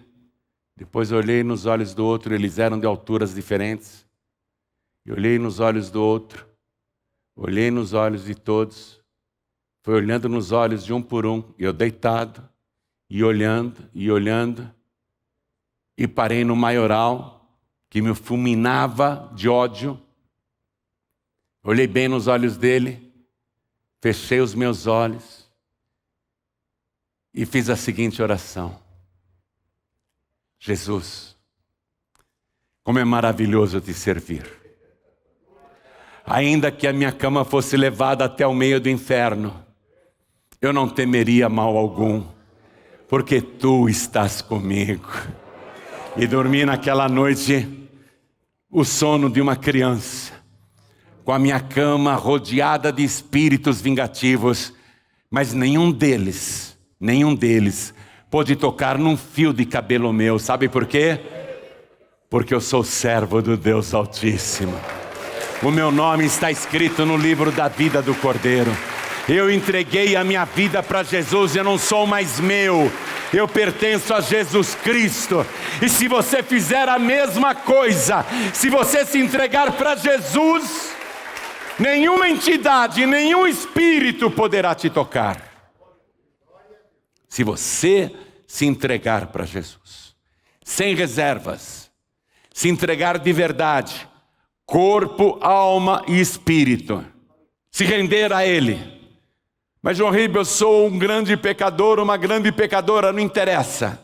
S1: depois olhei nos olhos do outro, eles eram de alturas diferentes. Eu olhei nos olhos do outro, olhei nos olhos de todos, fui olhando nos olhos de um por um, eu deitado, e olhando, e parei no maioral, que me fulminava de ódio. Olhei bem nos olhos dele, fechei os meus olhos, e fiz a seguinte oração: Jesus, como é maravilhoso te servir. Ainda que a minha cama fosse levada até o meio do inferno, eu não temeria mal algum, porque tu estás comigo. E dormi naquela noite o sono de uma criança, com a minha cama rodeada de espíritos vingativos, mas nenhum deles pôde tocar num fio de cabelo meu. Sabe por quê? Porque eu sou servo do Deus Altíssimo. O meu nome está escrito no livro da vida do Cordeiro. Eu entreguei a minha vida para Jesus, eu não sou mais meu, eu pertenço a Jesus Cristo. E se você fizer a mesma coisa, se você se entregar para Jesus, nenhuma entidade, nenhum espírito poderá te tocar. Se você se entregar para Jesus, sem reservas, se entregar de verdade, corpo, alma e espírito, se render a Ele. Mas João Ribeiro, eu sou um grande pecador, uma grande pecadora, não interessa.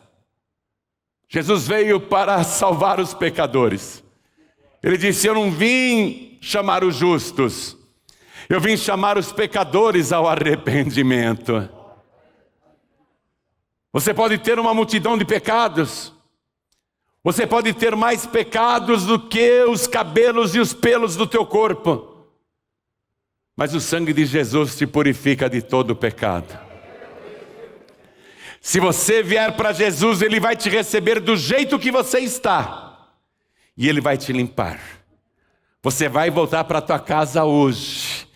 S1: Jesus veio para salvar os pecadores. Ele disse: eu não vim chamar os justos, eu vim chamar os pecadores ao arrependimento. Você pode ter uma multidão de pecados, você pode ter mais pecados do que os cabelos e os pelos do teu corpo, mas o sangue de Jesus te purifica de todo o pecado. Se você vier para Jesus, Ele vai te receber do jeito que você está, e Ele vai te limpar. Você vai voltar para a tua casa hoje,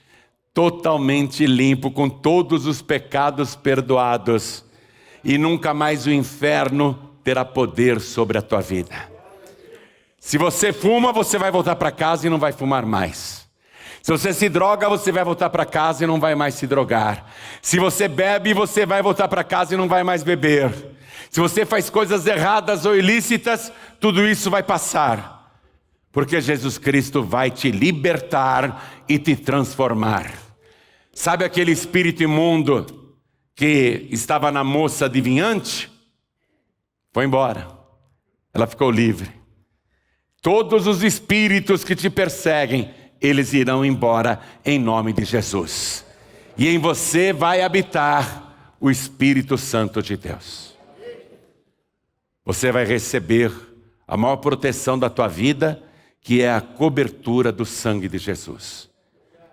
S1: totalmente limpo, com todos os pecados perdoados, e nunca mais o inferno terá poder sobre a tua vida. Se você fuma, você vai voltar para casa e não vai fumar mais. Se você se droga, você vai voltar para casa e não vai mais se drogar. Se você bebe, você vai voltar para casa e não vai mais beber. Se você faz coisas erradas ou ilícitas, tudo isso vai passar. Porque Jesus Cristo vai te libertar e te transformar. Sabe aquele espírito imundo que estava na moça adivinhante? Foi embora. Ela ficou livre. Todos os espíritos que te perseguem, eles irão embora em nome de Jesus. E em você vai habitar o Espírito Santo de Deus. Você vai receber a maior proteção da tua vida, que é a cobertura do sangue de Jesus.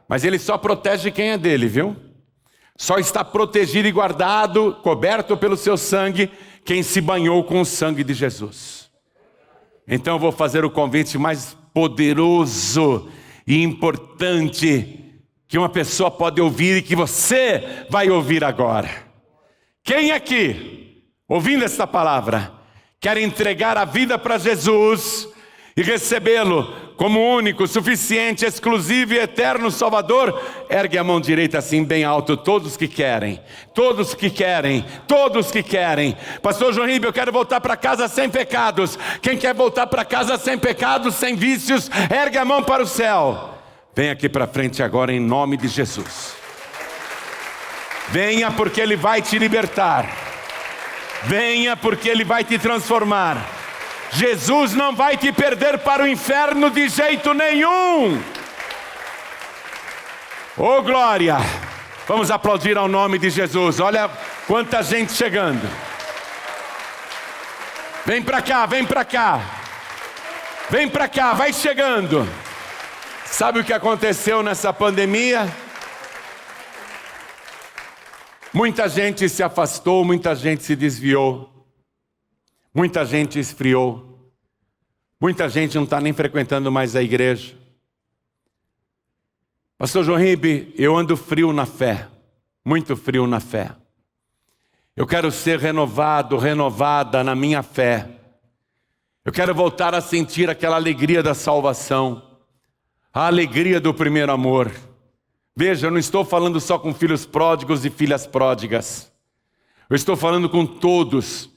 S1: Mas Ele só protege quem é dele, viu? Só está protegido e guardado, coberto pelo seu sangue, quem se banhou com o sangue de Jesus. Então eu vou fazer o convite mais poderoso e importante que uma pessoa pode ouvir e que você vai ouvir agora. Quem aqui, ouvindo esta palavra, quer entregar a vida para Jesus e recebê-lo como único, suficiente, exclusivo e eterno Salvador? Ergue a mão direita assim bem alto, todos que querem, todos que querem, todos que querem. Pastor João Ribeiro, eu quero voltar para casa sem pecados. Quem quer voltar para casa sem pecados, sem vícios, ergue a mão para o céu. Vem aqui para frente agora em nome de Jesus. Venha porque Ele vai te libertar. Venha porque Ele vai te transformar. Jesus não vai te perder para o inferno de jeito nenhum. Oh glória! Vamos aplaudir ao nome de Jesus. Olha quanta gente chegando. Vem para cá, vem para cá. Vem para cá, vai chegando. Sabe o que aconteceu nessa pandemia? Muita gente se afastou, muita gente se desviou. Muita gente esfriou. Muita gente não está nem frequentando mais a igreja. Pastor João Ribe, eu ando frio na fé. Muito frio na fé. Eu quero ser renovado, renovada na minha fé. Eu quero voltar a sentir aquela alegria da salvação. A alegria do primeiro amor. Veja, eu não estou falando só com filhos pródigos e filhas pródigas. Eu estou falando com todos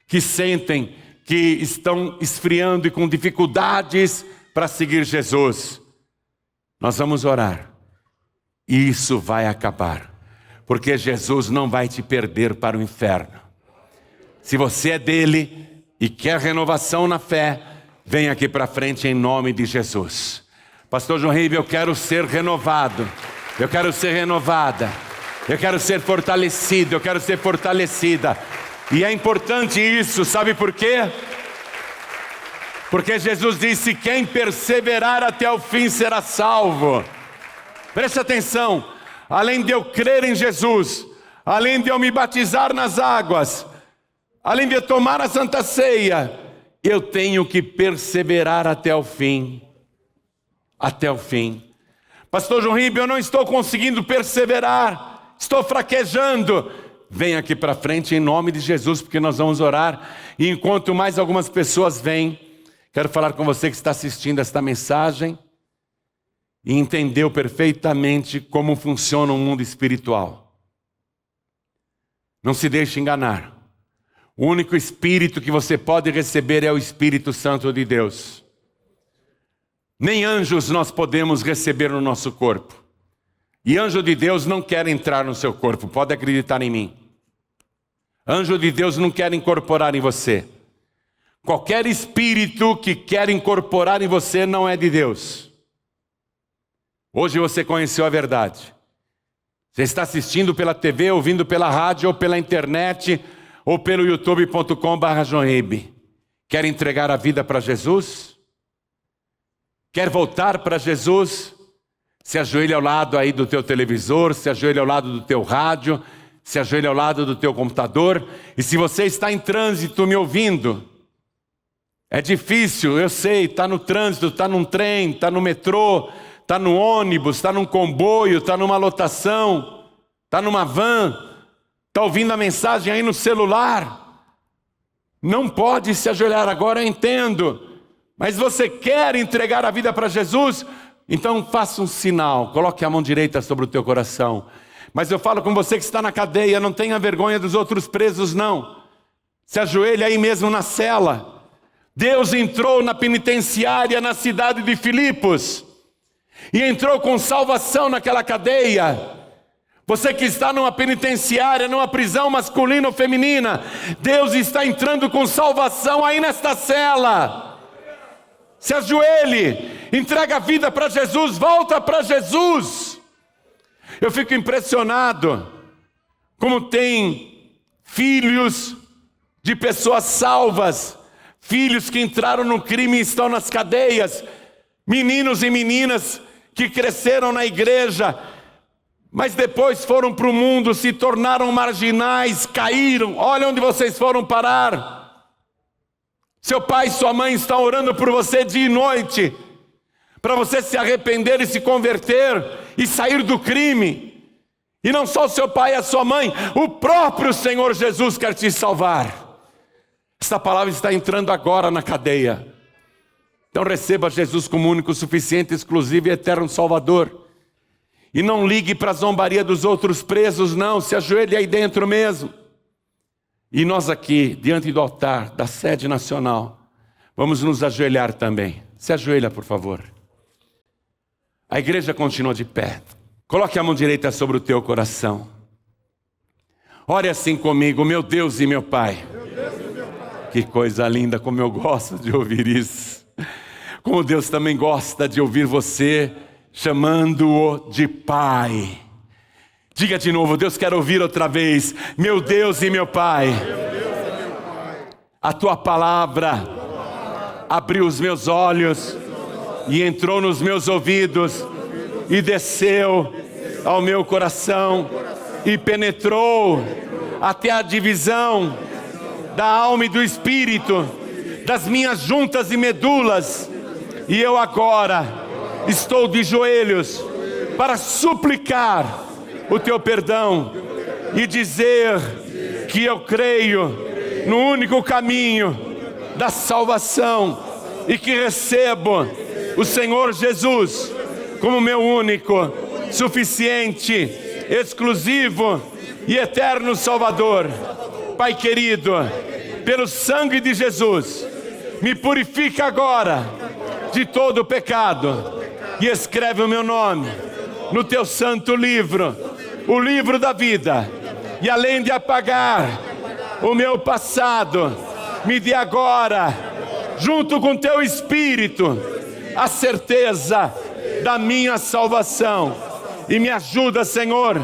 S1: que sentem que estão esfriando e com dificuldades para seguir Jesus. Nós vamos orar. E isso vai acabar. Porque Jesus não vai te perder para o inferno. Se você é dele e quer renovação na fé, vem aqui para frente em nome de Jesus. Pastor João Ribe, eu quero ser renovado. Eu quero ser renovada. Eu quero ser fortalecido. Eu quero ser fortalecida. E é importante isso, sabe por quê? Porque Jesus disse: quem perseverar até o fim será salvo. Preste atenção. Além de eu crer em Jesus, além de eu me batizar nas águas, além de eu tomar a Santa Ceia, eu tenho que perseverar até o fim. Até o fim. Pastor João Ribe, eu não estou conseguindo perseverar, estou fraquejando. Vem aqui para frente em nome de Jesus, porque nós vamos orar. E enquanto mais algumas pessoas vêm, quero falar com você que está assistindo esta mensagem e entendeu perfeitamente como funciona o mundo espiritual. Não se deixe enganar. O único espírito que você pode receber é o Espírito Santo de Deus. Nem anjos nós podemos receber no nosso corpo. E anjo de Deus não quer entrar no seu corpo, pode acreditar em mim. Anjo de Deus não quer incorporar em você. Qualquer espírito que quer incorporar em você não é de Deus. Hoje você conheceu a verdade. Você está assistindo pela TV, ouvindo pela rádio, ou pela internet, ou pelo youtube.com/joaoribe. Quer entregar a vida para Jesus? Quer voltar para Jesus? Se ajoelha ao lado aí do teu televisor, se ajoelha ao lado do teu rádio, se ajoelha ao lado do teu computador. E se você está em trânsito me ouvindo, é difícil, eu sei, está no trânsito, está num trem, está no metrô, está no ônibus, está num comboio, está numa lotação, está numa van, está ouvindo a mensagem aí no celular. Não pode se ajoelhar agora, eu entendo. Mas você quer entregar a vida para Jesus? Então faça um sinal, coloque a mão direita sobre o teu coração. Mas eu falo com você que está na cadeia, não tenha vergonha dos outros presos não. Se ajoelhe aí mesmo na cela. Deus entrou na penitenciária na cidade de Filipos. E entrou com salvação naquela cadeia. Você que está numa penitenciária, numa prisão masculina ou feminina, Deus está entrando com salvação aí nesta cela. Se ajoelhe, entrega a vida para Jesus, volta para Jesus. Eu fico impressionado como tem filhos de pessoas salvas, filhos que entraram no crime e estão nas cadeias, meninos e meninas que cresceram na igreja, mas depois foram para o mundo, se tornaram marginais, caíram. Olha onde vocês foram parar. Seu pai e sua mãe estão orando por você dia e noite, para você se arrepender e se converter e sair do crime. E não só o seu pai e a sua mãe, o próprio Senhor Jesus quer te salvar. Esta palavra está entrando agora na cadeia. Então receba Jesus como único, suficiente, exclusivo e eterno Salvador. E não ligue para a zombaria dos outros presos, não. Se ajoelhe aí dentro mesmo. E nós aqui, diante do altar da sede nacional, vamos nos ajoelhar também. Se ajoelha, por favor. A igreja continua de pé. Coloque a mão direita sobre o teu coração. Ore assim comigo, meu Deus e meu Pai. Que coisa linda, como eu gosto de ouvir isso. Como Deus também gosta de ouvir você chamando-o de Pai. Diga de novo, Deus quer ouvir outra vez. Meu Deus e meu Pai. A tua palavra abriu os meus olhos e entrou nos meus ouvidos e desceu ao meu coração e penetrou até a divisão da alma e do espírito, das minhas juntas e medulas. E eu agora estou de joelhos para suplicar o teu perdão e dizer que eu creio no único caminho da salvação e que recebo o Senhor Jesus como meu único, suficiente, exclusivo e eterno Salvador. Pai querido, pelo sangue de Jesus, me purifica agora de todo o pecado e escreve o meu nome no teu santo livro, o livro da vida. E além de apagar o meu passado, me dê agora, junto com teu Espírito, a certeza da minha salvação. E me ajuda, Senhor,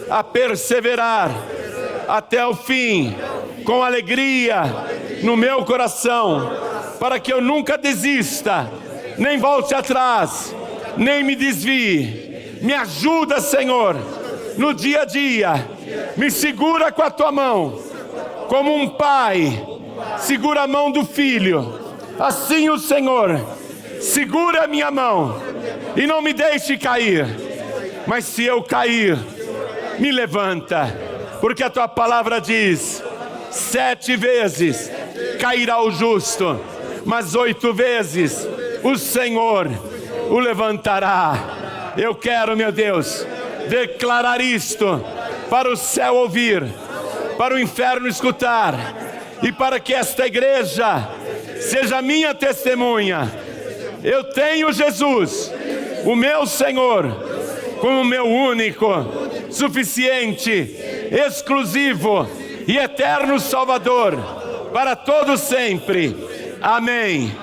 S1: a perseverar até o fim, com alegria no meu coração, para que eu nunca desista, nem volte atrás, nem me desvie. Me ajuda, Senhor, no dia a dia, me segura com a tua mão, como um pai segura a mão do filho. Assim o Senhor segura a minha mão e não me deixe cair. Mas se eu cair, me levanta, porque a tua palavra diz: 7 vezes cairá o justo, mas 8 vezes o Senhor o levantará. Eu quero, meu Deus, declarar isto para o céu ouvir, para o inferno escutar, e para que esta igreja seja minha testemunha. Eu tenho Jesus, o meu Senhor, como meu único, suficiente, exclusivo e eterno Salvador, para todo sempre. Amém.